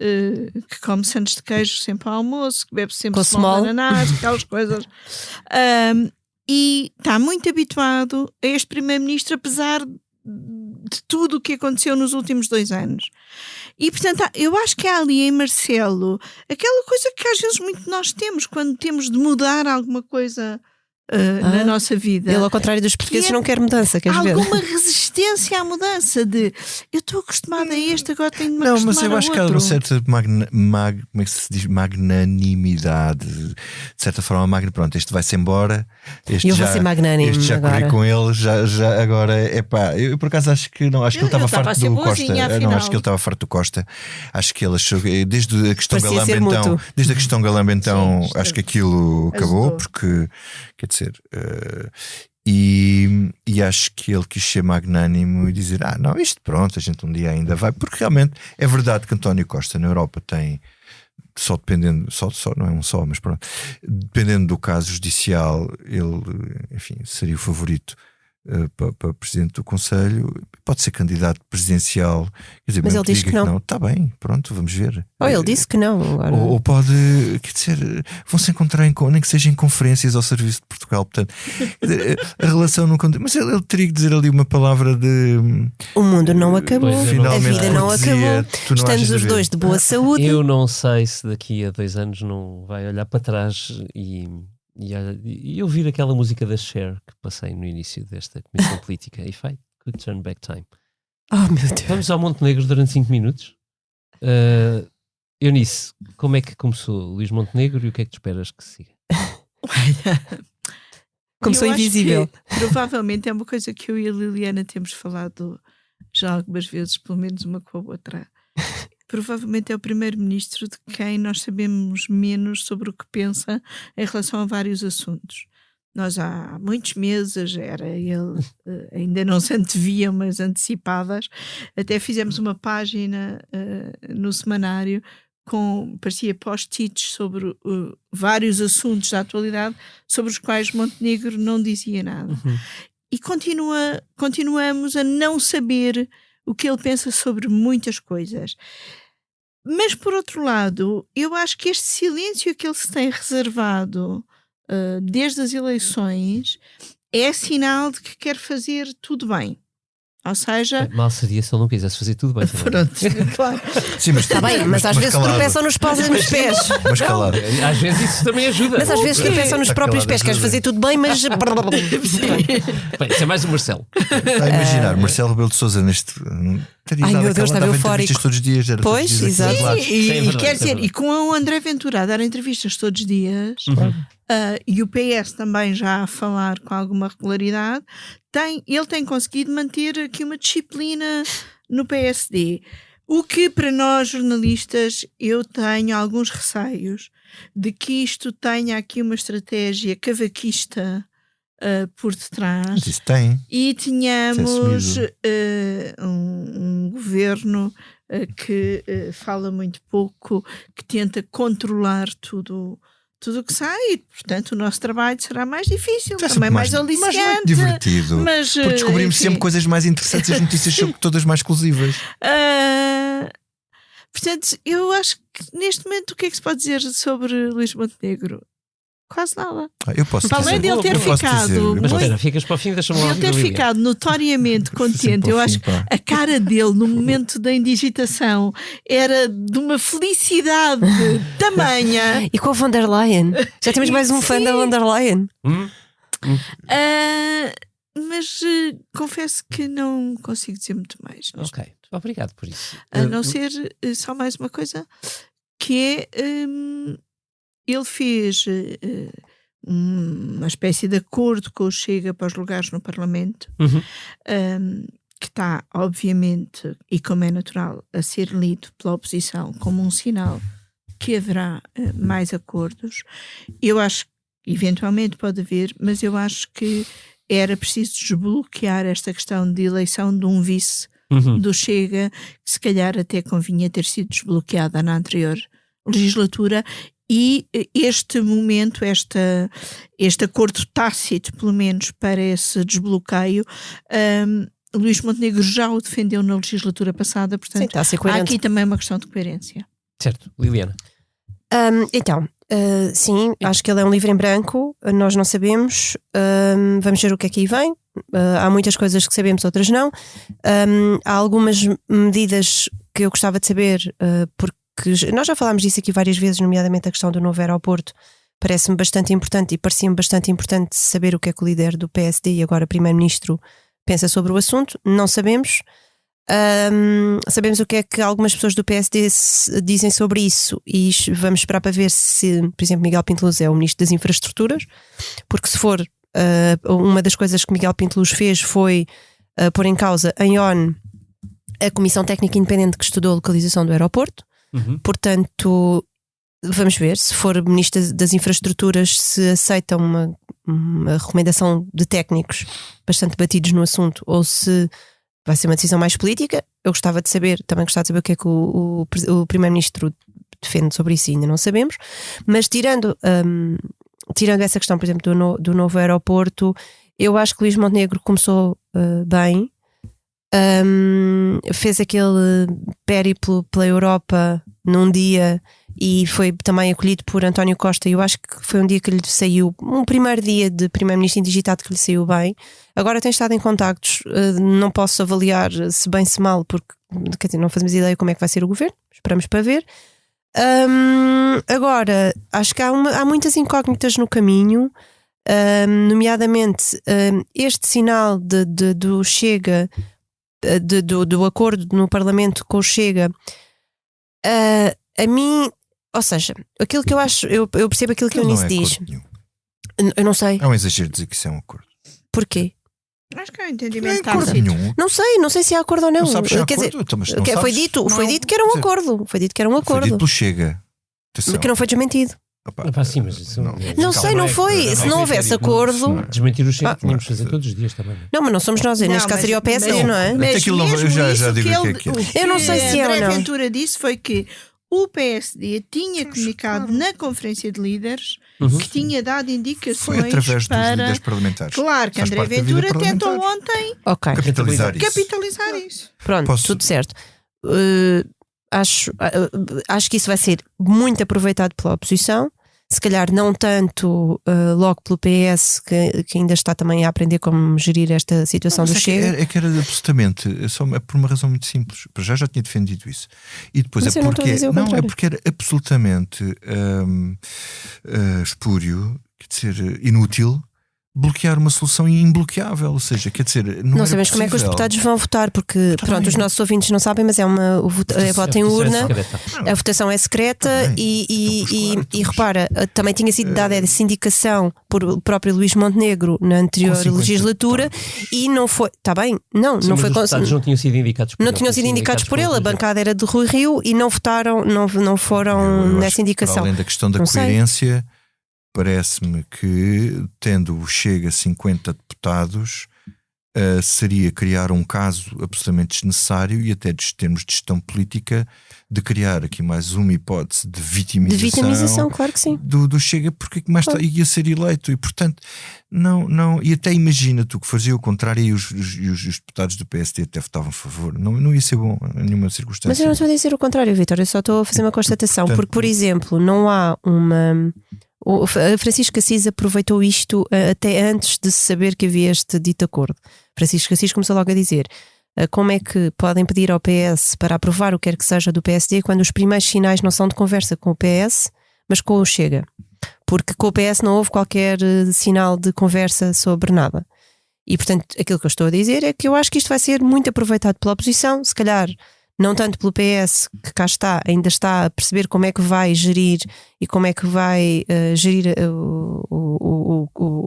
Speaker 5: Que come sandes de queijo sempre ao almoço, que bebe sempre
Speaker 2: Com
Speaker 5: small
Speaker 2: small.
Speaker 5: de ananás, aquelas coisas. E está muito habituado a este Primeiro-Ministro, apesar de tudo o que aconteceu nos últimos 2 anos. E, portanto, eu acho que há ali em Marcelo aquela coisa que às vezes muito nós temos, quando temos de mudar alguma coisa na nossa vida.
Speaker 2: Ele, ao contrário dos portugueses,
Speaker 5: Que é-
Speaker 2: não quer mudança, queres
Speaker 5: Há
Speaker 2: ver?
Speaker 5: alguma resistência à mudança de eu estou acostumada a este, agora tenho de me
Speaker 3: Não,
Speaker 5: acostumar
Speaker 3: mas eu
Speaker 5: a
Speaker 3: acho que há
Speaker 5: outro.
Speaker 3: uma certa como é que se diz? Magnanimidade, de certa forma, pronto, este vai-se embora, este
Speaker 2: Eu
Speaker 3: já,
Speaker 2: vou ser magnânimo
Speaker 3: este já
Speaker 2: agora.
Speaker 3: corri com ele, já agora é pá. Eu por acaso acho que não, acho que ele estava
Speaker 5: estava a
Speaker 3: farto
Speaker 5: ser
Speaker 3: do
Speaker 5: boazinha,
Speaker 3: Costa. Não,
Speaker 5: afinal.
Speaker 3: acho que ele estava farto do Costa. Acho que ele achou desde a questão
Speaker 2: Parecia ser
Speaker 3: Galamba-Então,
Speaker 2: mútuo.
Speaker 3: desde a questão Galamba-Então,
Speaker 5: Sim,
Speaker 3: acho que aquilo acabou,
Speaker 5: ajudou.
Speaker 3: porque quer dizer. E acho que ele quis ser magnânimo e dizer: não, isto pronto, a gente um dia ainda vai, porque realmente é verdade que António Costa na Europa tem, só dependendo, só não é um só, mas pronto, dependendo do caso judicial, ele, enfim, seria o favorito para presidente do Conselho. Pode ser candidato presidencial, quer dizer,
Speaker 2: Mas
Speaker 3: mesmo
Speaker 2: ele diz que não.
Speaker 3: está bem, pronto, vamos ver.
Speaker 2: Ele disse que não. Agora.
Speaker 3: Ou pode, quer dizer, vão-se encontrar nem que seja em conferências ao serviço de Portugal. Portanto, quer dizer, a relação não. Mas ele teria que dizer ali uma palavra de.
Speaker 2: O mundo não acabou,
Speaker 1: Pois,
Speaker 2: a
Speaker 3: finalmente,
Speaker 2: vida não
Speaker 3: cortesia,
Speaker 2: acabou.
Speaker 3: tu não
Speaker 2: Estamos
Speaker 3: achas
Speaker 2: os
Speaker 3: a ver?
Speaker 2: dois de boa saúde.
Speaker 1: Eu não sei se daqui a 2 anos não vai olhar para trás e ouvir aquela música da Cher que passei no início desta comissão política. If I could turn back time.
Speaker 2: Oh, meu Deus.
Speaker 1: Vamos ao Montenegro durante 5 minutos. Eunice, como é que começou Luís Montenegro e o que é que tu esperas que siga?
Speaker 2: Começou
Speaker 5: Eu acho
Speaker 2: invisível.
Speaker 5: que provavelmente é uma coisa que eu e a Liliana temos falado já algumas vezes, pelo menos uma com a outra. Provavelmente é o primeiro-ministro de quem nós sabemos menos sobre o que pensa em relação a vários assuntos. Nós há muitos meses, era ele, ainda não se anteviam, mas antecipadas, até fizemos uma página no semanário parecia post-its sobre vários assuntos da atualidade sobre os quais Montenegro não dizia nada. E continuamos a não saber o que ele pensa sobre muitas coisas. Mas, por outro lado, eu acho que este silêncio que ele se tem reservado desde as eleições é sinal de que quer fazer tudo bem. Ou seja...
Speaker 1: Mal seria se ele não quisesse fazer tudo bem.
Speaker 5: Pronto, claro.
Speaker 3: Sim, mas
Speaker 2: Está bem, mas às vezes
Speaker 3: calado.
Speaker 2: tropeçam nos pés.
Speaker 3: Mas calado.
Speaker 1: Às vezes isso também ajuda.
Speaker 2: Mas às vezes tropeçam nos
Speaker 3: Está
Speaker 2: próprios
Speaker 3: calado,
Speaker 2: pés. Queres
Speaker 3: ajuda.
Speaker 2: fazer tudo bem, mas.
Speaker 1: Bem, isso é mais o Marcelo.
Speaker 3: Está a imaginar, Marcelo Rebelo de Sousa neste. Teria
Speaker 2: Ai,
Speaker 3: dado
Speaker 2: meu Deus,
Speaker 3: aquela-
Speaker 2: estava
Speaker 3: dava entrevistas
Speaker 2: eufórico.
Speaker 3: todos os dias, era
Speaker 2: Pois,
Speaker 3: todos os dias
Speaker 2: exato.
Speaker 3: aqui,
Speaker 1: Sim, é
Speaker 5: E
Speaker 1: verdade,
Speaker 5: quer
Speaker 1: é
Speaker 5: dizer,
Speaker 1: verdade.
Speaker 5: e com o André Ventura a dar entrevistas todos os dias, e o PS também já a falar com alguma regularidade, ele tem conseguido manter aqui uma disciplina no PSD. O que para nós jornalistas eu tenho alguns receios de que isto tenha aqui uma estratégia cavaquista por detrás.
Speaker 3: Mas isso tem.
Speaker 5: E tínhamos
Speaker 3: Isso é
Speaker 5: um governo que fala muito pouco, que tenta controlar tudo o que sai, e, portanto o nosso trabalho será mais difícil,
Speaker 3: É sempre
Speaker 5: também mais
Speaker 3: muito
Speaker 5: aliciante.
Speaker 3: divertido.
Speaker 5: Mas,
Speaker 3: Porque descobrimos
Speaker 5: enfim.
Speaker 3: sempre coisas mais interessantes e as notícias são todas mais exclusivas.
Speaker 5: Portanto, eu acho que neste momento o que é que se pode dizer sobre Luís Montenegro? Quase nada.
Speaker 3: Eu posso
Speaker 5: Para além
Speaker 3: dizer.
Speaker 5: dele ter
Speaker 3: Eu posso
Speaker 5: ficado
Speaker 3: dizer.
Speaker 1: Mas
Speaker 5: muito-
Speaker 1: espera, ficas para o fim, deixa-me lá
Speaker 5: Ele
Speaker 1: ouvir
Speaker 5: ter
Speaker 1: a Liliana.
Speaker 5: ficado notoriamente contente, eu acho que a cara dele no momento da indigitação era de uma felicidade tamanha.
Speaker 2: E com a von der Leyen. Já temos mais um fã da von der Leyen.
Speaker 5: Mas confesso que não consigo dizer muito mais.
Speaker 1: Ok, obrigado por isso.
Speaker 5: A não ser só mais uma coisa, que é ele fez uma espécie de acordo com o Chega para os lugares no Parlamento, que está, obviamente, e como é natural, a ser lido pela oposição como um sinal que haverá mais acordos. Eu acho que eventualmente pode haver, mas eu acho que era preciso desbloquear esta questão de eleição de um vice do Chega, que se calhar até convinha ter sido desbloqueada na anterior legislatura, e este momento, este acordo tácito, pelo menos para esse desbloqueio, Luís Montenegro já o defendeu na legislatura passada, portanto,
Speaker 2: Sim, está a ser
Speaker 5: há
Speaker 2: coerente.
Speaker 5: aqui também uma questão de coerência.
Speaker 1: Certo, Liliana.
Speaker 2: Sim, acho que ele é um livro em branco, nós não sabemos, vamos ver o que é que aí vem. Há muitas coisas que sabemos, outras não. Há algumas medidas que eu gostava de saber, porque nós já falámos disso aqui várias vezes, nomeadamente a questão do novo aeroporto. Parece-me bastante importante e parecia-me bastante importante saber o que é que o líder do PSD e agora primeiro-ministro pensa sobre o assunto. Não sabemos. Sabemos o que é que algumas pessoas do PSD dizem sobre isso, e vamos esperar para ver se, por exemplo, Miguel Pinteluz é o ministro das infraestruturas, porque se for, uma das coisas que Miguel Pinteluz fez foi pôr em causa em ONU a Comissão Técnica Independente que estudou a localização do aeroporto. Portanto, vamos ver se for ministro das infraestruturas, se aceita uma recomendação de técnicos bastante batidos no assunto, ou se vai ser uma decisão mais política. Eu gostava de saber, também gostava de saber o que é que o primeiro-ministro defende sobre isso, e ainda não sabemos. Mas tirando essa questão, por exemplo, do novo aeroporto, eu acho que Luís Montenegro começou bem. Fez aquele périplo pela Europa num dia e foi também acolhido por António Costa, e eu acho que foi um dia que lhe saiu, um primeiro dia de primeiro-ministro indigitado, que lhe saiu bem. Agora tem estado em contactos, não posso avaliar se bem se mal, porque quer dizer, não fazemos ideia como é que vai ser o governo, esperamos para ver. Agora, acho que há muitas incógnitas no caminho, nomeadamente este sinal do Chega, do acordo no Parlamento com o Chega. A mim, ou seja, aquilo que eu acho, eu percebo aquilo que o Eunice diz. Eu não sei.
Speaker 3: É um exagero dizer que isso é um acordo.
Speaker 2: Porquê?
Speaker 5: Acho que é um
Speaker 3: Não é
Speaker 5: entendimento
Speaker 3: acordo
Speaker 5: tácito.
Speaker 3: nenhum.
Speaker 2: Não sei se há acordo ou não.
Speaker 3: Não sabes se há
Speaker 2: Quer
Speaker 3: acordo,
Speaker 2: dizer,
Speaker 3: então, mas não
Speaker 2: foi
Speaker 3: sabes.
Speaker 2: dito
Speaker 3: Não,
Speaker 2: que era um
Speaker 3: quer dizer,
Speaker 2: acordo. Foi dito que era um
Speaker 3: Foi
Speaker 2: acordo.
Speaker 3: dito pelo Chega. Atenção.
Speaker 2: Que não foi desmentido.
Speaker 3: Opa,
Speaker 1: Sim, mas isso
Speaker 2: Não sei, não foi. Se não houvesse acordo.
Speaker 1: Desmentir o Chega tínhamos de fazer todos os dias também.
Speaker 2: Não, mas não somos nós. Neste caso seria o PSD, não é?
Speaker 3: Mas aquilo não- eu
Speaker 5: mesmo
Speaker 3: já
Speaker 5: isso,
Speaker 3: digo
Speaker 5: que
Speaker 3: o que é
Speaker 5: ele-
Speaker 3: que é.
Speaker 5: o
Speaker 2: Eu não
Speaker 5: que
Speaker 2: sei se é ou
Speaker 5: André
Speaker 2: não.
Speaker 5: Ventura disse foi que o PSD tinha comunicado na Conferência de Líderes que tinha dado indicações
Speaker 3: Foi através dos
Speaker 5: para...
Speaker 3: líderes parlamentares.
Speaker 5: Claro que
Speaker 3: Faz
Speaker 5: André
Speaker 3: parte da vida
Speaker 5: Ventura tentou
Speaker 3: parlamentar.
Speaker 5: ontem
Speaker 2: Ok,
Speaker 3: Capitalizar isso.
Speaker 5: capitalizar isso.
Speaker 2: pronto, tudo certo. Acho que isso vai ser muito aproveitado pela oposição. Se calhar não tanto logo pelo PS, que ainda está também a aprender como gerir esta situação do Chega.
Speaker 3: É que era absolutamente, é por uma razão muito simples. Para já tinha defendido isso. E depois
Speaker 2: Mas
Speaker 3: é
Speaker 2: eu não estou a
Speaker 3: porque
Speaker 2: dizer o
Speaker 3: não, é
Speaker 2: contrário.
Speaker 3: porque era absolutamente espúrio, quer dizer, inútil, bloquear uma solução imbloqueável. Ou seja, quer dizer, não era
Speaker 2: sabemos como é que os
Speaker 3: possível.
Speaker 2: deputados vão votar, porque
Speaker 3: Tá
Speaker 2: pronto,
Speaker 3: bem.
Speaker 2: os nossos ouvintes não sabem, mas é voto em urna. A votação é secreta
Speaker 3: Tá bem.
Speaker 2: e
Speaker 3: Então, pois claro,
Speaker 2: repara, também tinha sido dada essa indicação por o próprio Luís Montenegro na anterior
Speaker 3: Com 50
Speaker 2: legislatura e não foi. Está bem? Não foi.
Speaker 1: Os deputados não tinham sido indicados por
Speaker 2: Não
Speaker 1: ele,
Speaker 2: tinham sido indicados por ele, a
Speaker 1: pelo
Speaker 2: bancada era de Rui Rio e não votaram, não foram
Speaker 3: Eu acho
Speaker 2: nessa
Speaker 3: que,
Speaker 2: indicação.
Speaker 3: para além da questão da
Speaker 2: Não sei.
Speaker 3: coerência, parece-me que, tendo o Chega 50 deputados, seria criar um caso absolutamente desnecessário e até de termos de gestão política de criar aqui mais uma hipótese de vitimização.
Speaker 2: De vitimização, claro que sim.
Speaker 3: Do Chega, porque mais
Speaker 2: claro.
Speaker 3: ia ser eleito e portanto não, e até imagina tu que fazia o contrário e os deputados do PSD até votavam a favor, não ia ser bom em nenhuma circunstância.
Speaker 2: Mas eu não estou a dizer o contrário, Vítor, eu só estou a fazer uma constatação,
Speaker 3: portanto,
Speaker 2: porque por exemplo não há uma... O Francisco Assis aproveitou isto até antes de se saber que havia este dito acordo. Francisco Assis começou logo a dizer como é que podem pedir ao PS para aprovar o que quer que seja do PSD quando os primeiros sinais não são de conversa com o PS, mas com o Chega. Porque com o PS não houve qualquer sinal de conversa sobre nada. E portanto aquilo que eu estou a dizer é que eu acho que isto vai ser muito aproveitado pela oposição, se calhar não tanto pelo PS, que cá está, ainda está a perceber como é que vai gerir e como é que vai gerir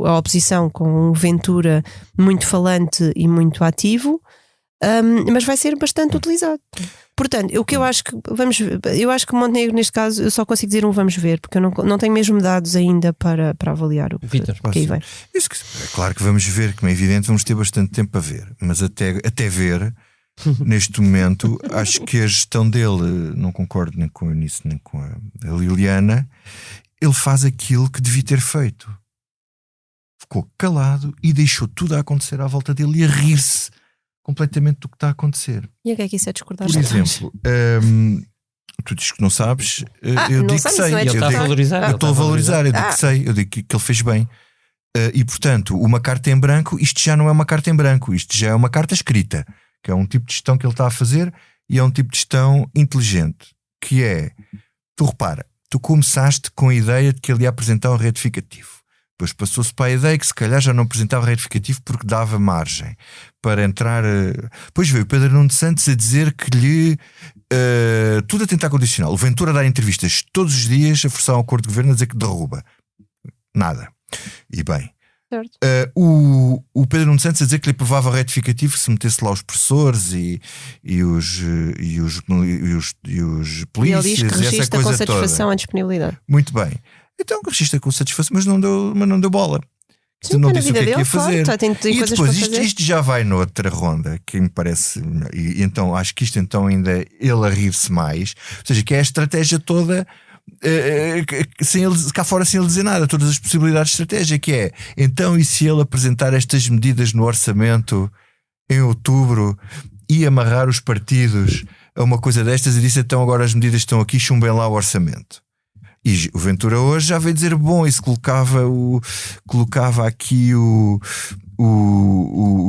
Speaker 2: a oposição com um Ventura muito falante e muito ativo, mas vai ser bastante utilizado. Portanto, o que eu acho que eu acho que Montenegro neste caso eu só consigo dizer vamos ver, porque eu não tenho mesmo dados ainda para avaliar o que aí vem.
Speaker 3: Isso é claro que vamos ver, como é evidente, vamos ter bastante tempo a ver, mas até ver neste momento, acho que a gestão dele, não concordo nem com o Eunice nem com a Liliana, ele faz aquilo que devia ter feito. Ficou calado e deixou tudo a acontecer à volta dele e a rir-se completamente do que está a acontecer.
Speaker 2: E o que é que isso é discordar?
Speaker 3: Por exemplo, tu dizes que não sabes, eu digo que sei.
Speaker 1: Ele está a valorizar.
Speaker 3: Eu estou a valorizar, eu digo que sei, eu digo que ele fez bem. E portanto, uma carta em branco, isto já não é uma carta em branco, isto já é uma carta escrita. Que é um tipo de gestão que ele está a fazer e é um tipo de gestão inteligente, que é, tu repara, tu começaste com a ideia de que ele ia apresentar um retificativo, depois passou-se para a ideia que se calhar já não apresentava retificativo porque dava margem para entrar, depois veio o Pedro Nuno Santos a dizer que lhe tudo a tentar condicional, o Ventura a dar entrevistas todos os dias a forçar um acordo de governo a dizer que derruba, nada, e bem o Pedro Nuno Santos a dizer que lhe aprovava o retificativo se metesse lá os professores e os polícias,
Speaker 2: e ele diz que registra com satisfação a disponibilidade.
Speaker 3: Muito bem, então registra com satisfação, mas não deu bola.
Speaker 2: Sim,
Speaker 3: não disse o que é que ia
Speaker 2: fazer.
Speaker 3: Claro, e depois isto já vai noutra ronda que me parece, e então acho que isto então ainda é ele a rir-se mais, ou seja, que é a estratégia toda sem ele, cá fora sem ele dizer nada, todas as possibilidades de estratégia, que é então e se ele apresentar estas medidas no orçamento em outubro e amarrar os partidos a uma coisa destas e disse então agora as medidas estão aqui, chumbem lá o orçamento. E o Ventura hoje já veio dizer bom, isso colocava aqui o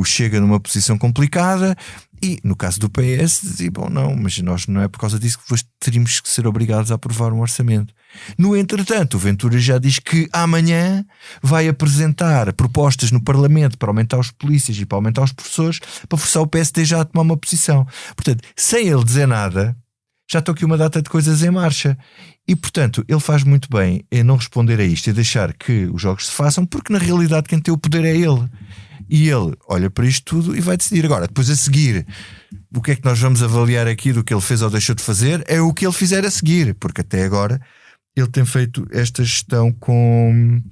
Speaker 3: Chega numa posição complicada. E no caso do PS dizia, bom, não, mas nós não é por causa disso que depois teríamos que ser obrigados a aprovar um orçamento. No entretanto, o Ventura já diz que amanhã vai apresentar propostas no Parlamento para aumentar os polícias e para aumentar os professores, para forçar o PSD já a tomar uma posição. Portanto, sem ele dizer nada, já estou aqui uma data de coisas em marcha. E portanto, ele faz muito bem em não responder a isto e deixar que os jogos se façam, porque na realidade quem tem o poder é ele. E ele olha para isto tudo e vai decidir. Agora, depois a seguir, o que é que nós vamos avaliar aqui do que ele fez ou deixou de fazer é o que ele fizer a seguir, porque até agora ele tem feito esta gestão com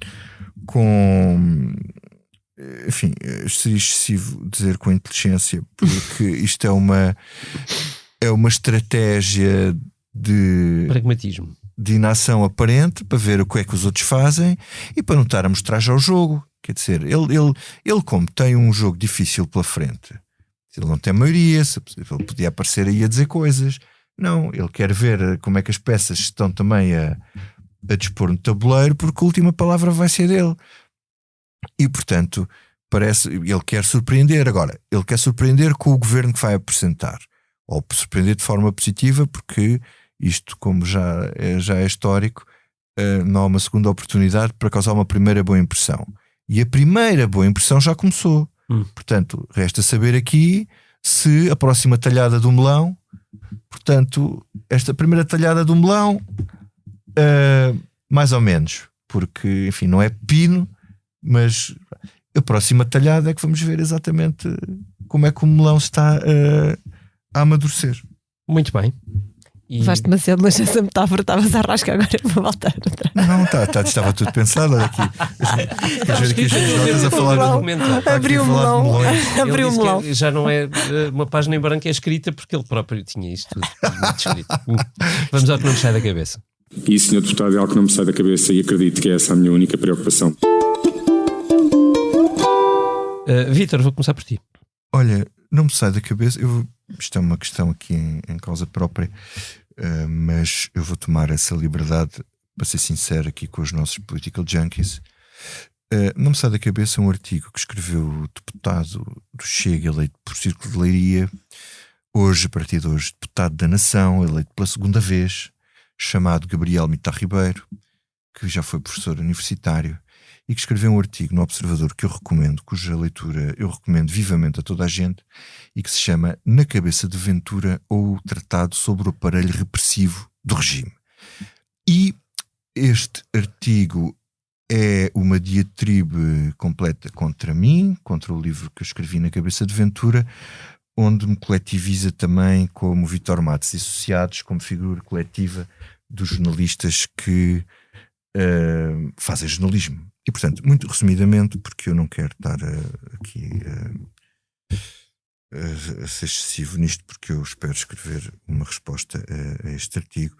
Speaker 3: enfim, seria excessivo dizer com inteligência, porque isto é uma estratégia de
Speaker 1: pragmatismo,
Speaker 3: de inação aparente para ver o que é que os outros fazem e para não estar a mostrar já o jogo. Quer dizer, ele como tem um jogo difícil pela frente, ele não tem maioria, ele podia aparecer aí a dizer coisas. Não, ele quer ver como é que as peças estão também a dispor no tabuleiro, porque a última palavra vai ser dele. E portanto, ele quer surpreender. Agora, ele quer surpreender com o governo que vai apresentar, ou surpreender de forma positiva, porque isto, como já é histórico, não há uma segunda oportunidade para causar uma primeira boa impressão. E a primeira boa impressão já começou. Portanto, resta saber aqui se a próxima talhada do melão, portanto, esta primeira talhada do melão, mais ou menos, porque, enfim, não é pepino, mas a próxima talhada é que vamos ver exatamente como é que o melão está a amadurecer.
Speaker 1: Muito bem.
Speaker 2: Levaste demasiado longe essa metáfora, estavas a rascar agora para voltar atrás.
Speaker 3: Não, estava tudo pensado. Olha aqui. Vejo aqui as notas a falar
Speaker 2: Abriu o melão. Abriu o melão.
Speaker 1: Já não é uma página em branco, é escrita porque ele próprio tinha isto tudo escrito. Vamos ao que não me sai da cabeça.
Speaker 6: E, Sr. Deputado, é algo que não me sai da cabeça e acredito que é essa a minha única preocupação.
Speaker 1: Vítor, vou começar por ti.
Speaker 3: Olha, não me sai da cabeça. Isto é uma questão aqui em causa própria, mas eu vou tomar essa liberdade para ser sincero aqui com os nossos political junkies. Não me sai da cabeça um artigo que escreveu o deputado do Chega, eleito por Círculo de Leiria, hoje, a partir de hoje, deputado da Nação, eleito pela segunda vez, chamado Gabriel Mitar Ribeiro, que já foi professor universitário, e que escreveu um artigo no Observador que eu recomendo, cuja leitura eu recomendo vivamente a toda a gente, e que se chama Na Cabeça de Ventura, ou o Tratado sobre o Aparelho Repressivo do Regime. E este artigo é uma diatribe completa contra mim, contra o livro que eu escrevi Na Cabeça de Ventura, onde me coletiviza também como Vítor Matos e Associados, como figura coletiva dos jornalistas que fazem jornalismo. E, portanto, muito resumidamente, porque eu não quero estar aqui a ser excessivo nisto, porque eu espero escrever uma resposta a este artigo,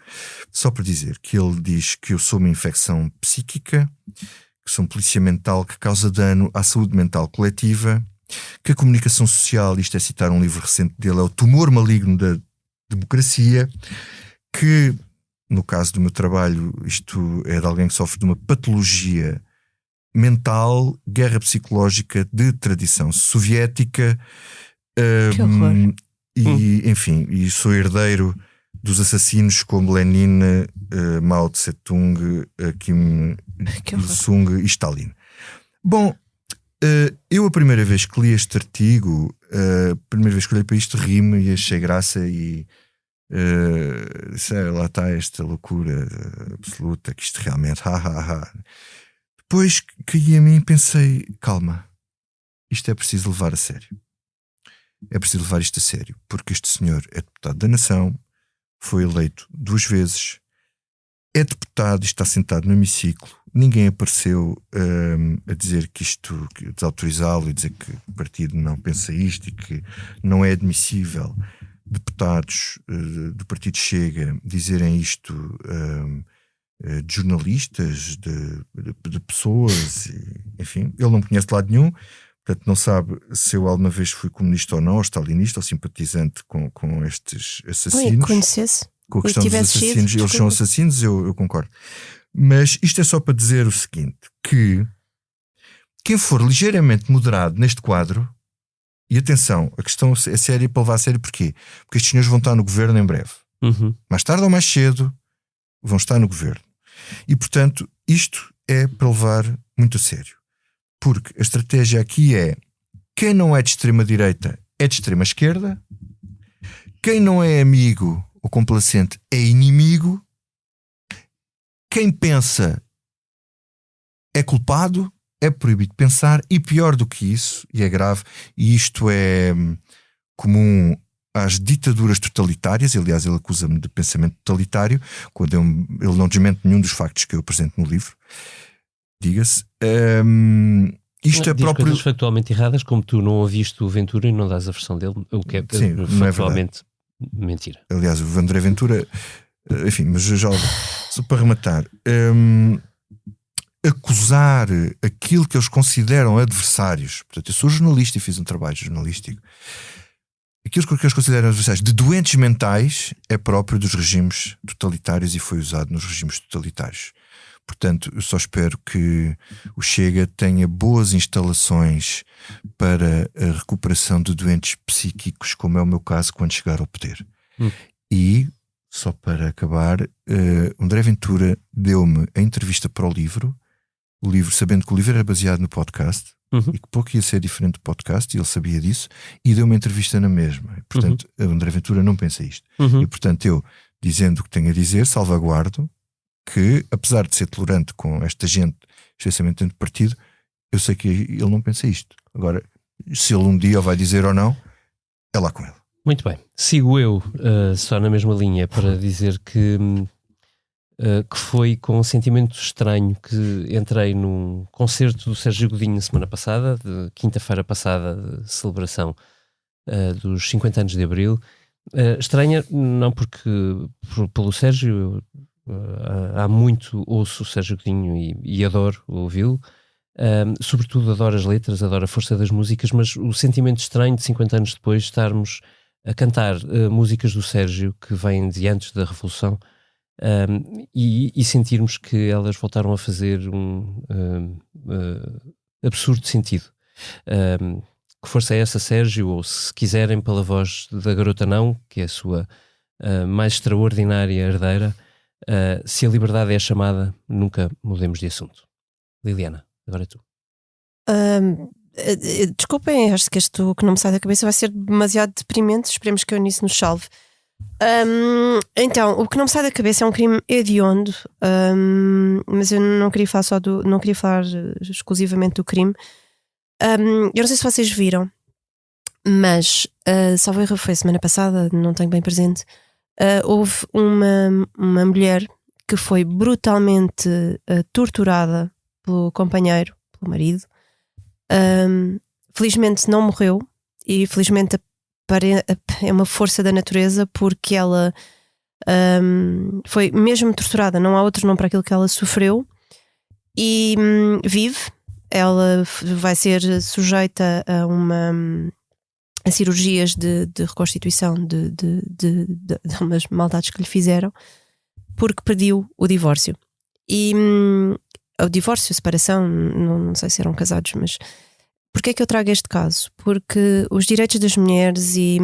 Speaker 3: só para dizer que ele diz que eu sou uma infecção psíquica, que sou um polícia mental que causa dano à saúde mental coletiva, que a comunicação social, isto é citar um livro recente dele, é o tumor maligno da democracia, que, no caso do meu trabalho, isto é de alguém que sofre de uma patologia mental, guerra psicológica de tradição soviética,
Speaker 2: Que horror.
Speaker 3: e enfim, e sou herdeiro dos assassinos como Lenin, Mao Tse-tung, Kim Il-sung e Stalin. Bom, eu a primeira vez que li este artigo, a primeira vez que olhei para isto, ri-me e achei graça e lá está esta loucura absoluta, que isto realmente Depois caí a mim e pensei, calma, isto é preciso levar a sério. É preciso levar isto a sério, porque este senhor é deputado da Nação, foi eleito 2 vezes, é deputado e está sentado no hemiciclo, ninguém apareceu a dizer que isto, desautorizá-lo e dizer que o partido não pensa isto e que não é admissível deputados do partido Chega dizerem isto de jornalistas, de pessoas, enfim, ele não me conhece de lado nenhum, portanto não sabe se eu alguma vez fui comunista ou não, ou stalinista, ou simpatizante com estes assassinos.
Speaker 2: Conhecesse?
Speaker 3: Com a questão dos assassinos, eles são assassinos, eu concordo. Mas isto é só para dizer o seguinte, que quem for ligeiramente moderado neste quadro, e atenção, a questão é séria para levar a sério, porquê? Porque estes senhores vão estar no governo em breve. Mais tarde ou mais cedo vão estar no governo. E, portanto, isto é para levar muito a sério. Porque a estratégia aqui é: quem não é de extrema-direita é de extrema-esquerda, quem não é amigo ou complacente é inimigo, quem pensa é culpado, é proibido pensar, e pior do que isso, e é grave, e isto é comum às ditaduras totalitárias, aliás ele acusa-me de pensamento totalitário, quando ele não desmente nenhum dos factos que eu apresento no livro, diga-se. Isto é próprio...
Speaker 1: coisas factualmente erradas, como tu não ouviste o Ventura e não dás a versão dele, o que é factualmente mentira. Aliás,
Speaker 3: o André Ventura, enfim, mas já só para rematar, acusar aquilo que eles consideram adversários, portanto eu sou jornalista e fiz um trabalho jornalístico, aquilo que eles consideram adversários de doentes mentais é próprio dos regimes totalitários e foi usado nos regimes totalitários. Portanto, eu só espero que o Chega tenha boas instalações para a recuperação de doentes psíquicos, como é o meu caso, quando chegar ao poder. E, só para acabar, André Ventura deu-me a entrevista para o livro, sabendo que o livro era baseado no podcast, e que pouco ia ser diferente do podcast, e ele sabia disso, e deu-me a entrevista na mesma. E, portanto, André Ventura não pensa isto. E, portanto, eu, dizendo o que tenho a dizer, salvaguardo que, apesar de ser tolerante com esta gente, especialmente dentro do partido, eu sei que ele não pensa isto. Agora, se ele um dia vai dizer ou não, é lá com ele.
Speaker 1: Muito bem. Sigo eu só na mesma linha para dizer que foi com um sentimento estranho que entrei num concerto do Sérgio Godinho na semana passada, de quinta-feira passada, de celebração dos 50 anos de Abril. Estranha, não porque pelo Sérgio, há muito ouço o Sérgio Godinho e adoro ouvi-lo. Sobretudo adoro as letras, adoro a força das músicas, mas o sentimento estranho de 50 anos depois estarmos a cantar músicas do Sérgio que vêm de antes da Revolução, e sentirmos que elas voltaram a fazer um absurdo sentido. Que força é essa, Sérgio? Ou se quiserem, pela voz da Garota Não, que é a sua mais extraordinária herdeira, se a liberdade é a chamada, nunca mudemos de assunto. Liliana, agora é tu.
Speaker 2: Desculpem, acho que o que não me sai da cabeça vai ser demasiado deprimente. Esperemos que a Eunice nos salve. Então, o que não me sai da cabeça é um crime hediondo, mas eu não queria falar não queria falar exclusivamente do crime. Eu não sei se vocês viram, mas salvo erro, foi semana passada, não tenho bem presente. Houve uma mulher que foi brutalmente torturada pelo companheiro, pelo marido. Felizmente não morreu, e felizmente é uma força da natureza, porque ela foi mesmo torturada, não há outro nome para aquilo que ela sofreu, e vive. Ela vai ser sujeita a cirurgias de reconstituição de umas maldades que lhe fizeram, porque pediu o divórcio. E o divórcio, a separação, não sei se eram casados, mas porquê é que eu trago este caso? Porque os direitos das mulheres e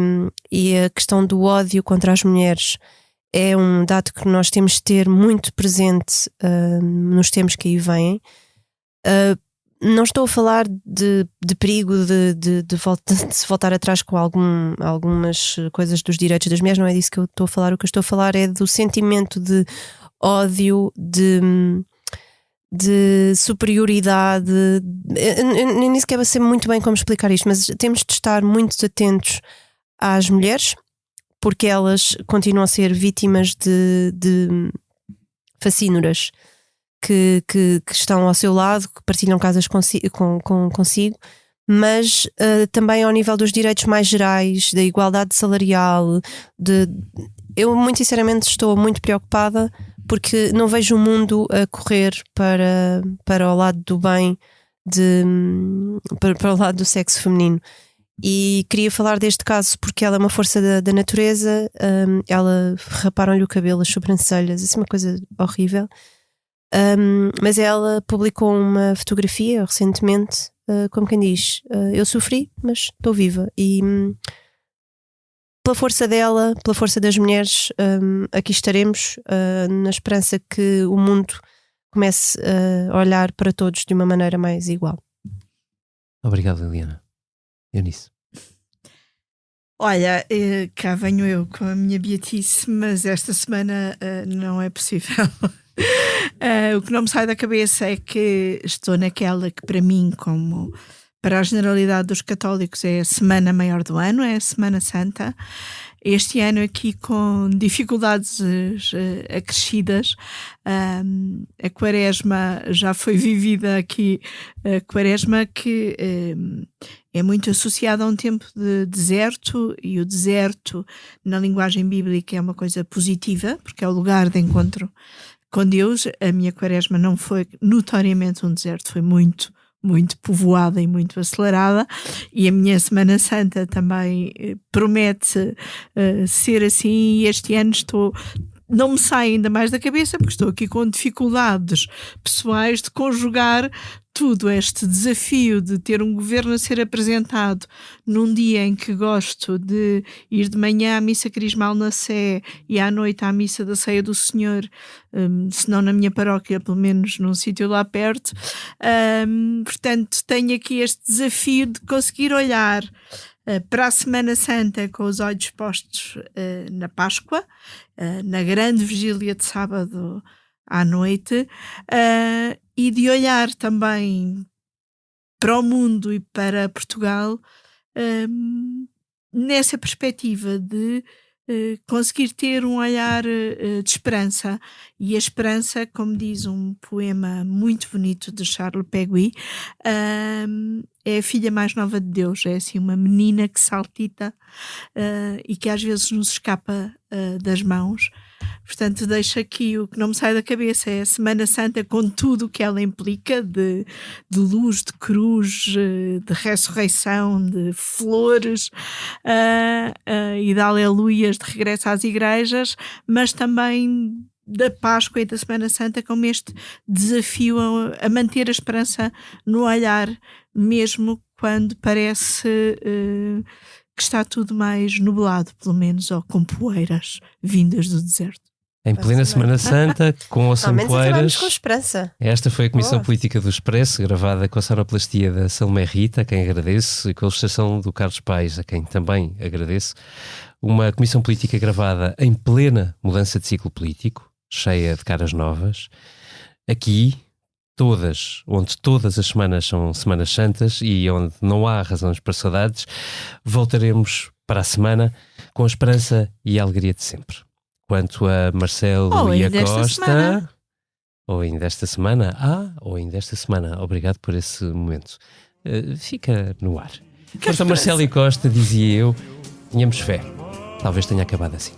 Speaker 2: a questão do ódio contra as mulheres é um dado que nós temos de ter muito presente nos tempos que aí vêm. Não estou a falar de perigo de se voltar atrás com algumas coisas dos direitos das mulheres, não é disso que eu estou a falar. O que eu estou a falar é do sentimento de ódio, de superioridade. Eu nem sequer sei muito bem como explicar isto, mas temos de estar muito atentos às mulheres, porque elas continuam a ser vítimas de facínoras que estão ao seu lado, que partilham casas consigo, mas também ao nível dos direitos mais gerais, da igualdade salarial. Eu muito sinceramente estou muito preocupada, porque não vejo o mundo a correr para o lado do bem, para o lado do sexo feminino. E queria falar deste caso porque ela é uma força da natureza. Ela raparam-lhe o cabelo, as sobrancelhas, isso é uma coisa horrível. Mas ela publicou uma fotografia recentemente, como quem diz, eu sofri, mas estou viva. E pela força dela, pela força das mulheres, aqui estaremos, na esperança que o mundo comece a olhar para todos de uma maneira mais igual.
Speaker 1: Obrigado, Liliana. Eunice.
Speaker 5: Olha, cá venho eu com a minha beatice, mas esta semana não é possível. O que não me sai da cabeça é que estou naquela que, para mim, como para a generalidade dos católicos, é a semana maior do ano, é a Semana Santa. Este ano aqui com dificuldades acrescidas. A Quaresma já foi vivida aqui, a Quaresma que é muito associada a um tempo de deserto, e o deserto na linguagem bíblica é uma coisa positiva, porque é o lugar de encontro com Deus. A minha Quaresma não foi notoriamente um deserto, foi muito povoada e muito acelerada, e a minha Semana Santa também promete ser assim. E este ano não me sai ainda mais da cabeça, porque estou aqui com dificuldades pessoais de conjugar tudo este desafio de ter um governo a ser apresentado num dia em que gosto de ir de manhã à missa crismal na Sé e à noite à missa da Ceia do Senhor, se não na minha paróquia, pelo menos num sítio lá perto. Portanto, tenho aqui este desafio de conseguir olhar para a Semana Santa com os olhos postos na Páscoa, na grande vigília de sábado à noite, e de olhar também para o mundo e para Portugal nessa perspectiva de conseguir ter um olhar de esperança, e a esperança, como diz um poema muito bonito de Charles Péguy, é a filha mais nova de Deus, é assim uma menina que saltita e que às vezes nos escapa das mãos. Portanto, deixo aqui o que não me sai da cabeça, é a Semana Santa com tudo o que ela implica de luz, de cruz, de ressurreição, de flores e de aleluias de regresso às igrejas, mas também da Páscoa e da Semana Santa como este desafio a manter a esperança no olhar, mesmo quando parece que está tudo mais nublado, pelo menos, ou com poeiras vindas do deserto.
Speaker 1: Em plena Semana Santa, com ou sem poeiras.
Speaker 2: Com esperança.
Speaker 1: Esta foi a Comissão Política do Expresso, gravada com a sonoplastia da Salomé Rita, a quem agradeço, e com a ilustração do Carlos Paes, a quem também agradeço. Uma Comissão Política gravada em plena mudança de ciclo político, cheia de caras novas. Aqui, onde todas as semanas são Semanas Santas e onde não há razões para saudades, voltaremos para a semana com a esperança e a alegria de sempre. Quanto a Marcelo e a Costa, ou ainda esta semana, obrigado por esse momento. Fica no ar. Quanto a Marcelo e Costa, dizia eu, tínhamos fé. Talvez tenha acabado assim.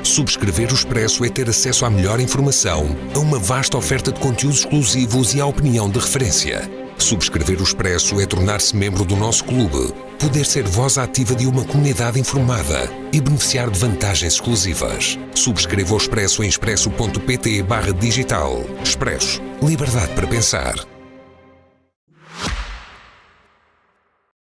Speaker 4: Subscrever o Expresso é ter acesso à melhor informação, a uma vasta oferta de conteúdos exclusivos e à opinião de referência. Subscrever o Expresso é tornar-se membro do nosso clube, poder ser voz ativa de uma comunidade informada e beneficiar de vantagens exclusivas. Subscreva o Expresso em expresso.pt/digital. Expresso. Liberdade para pensar.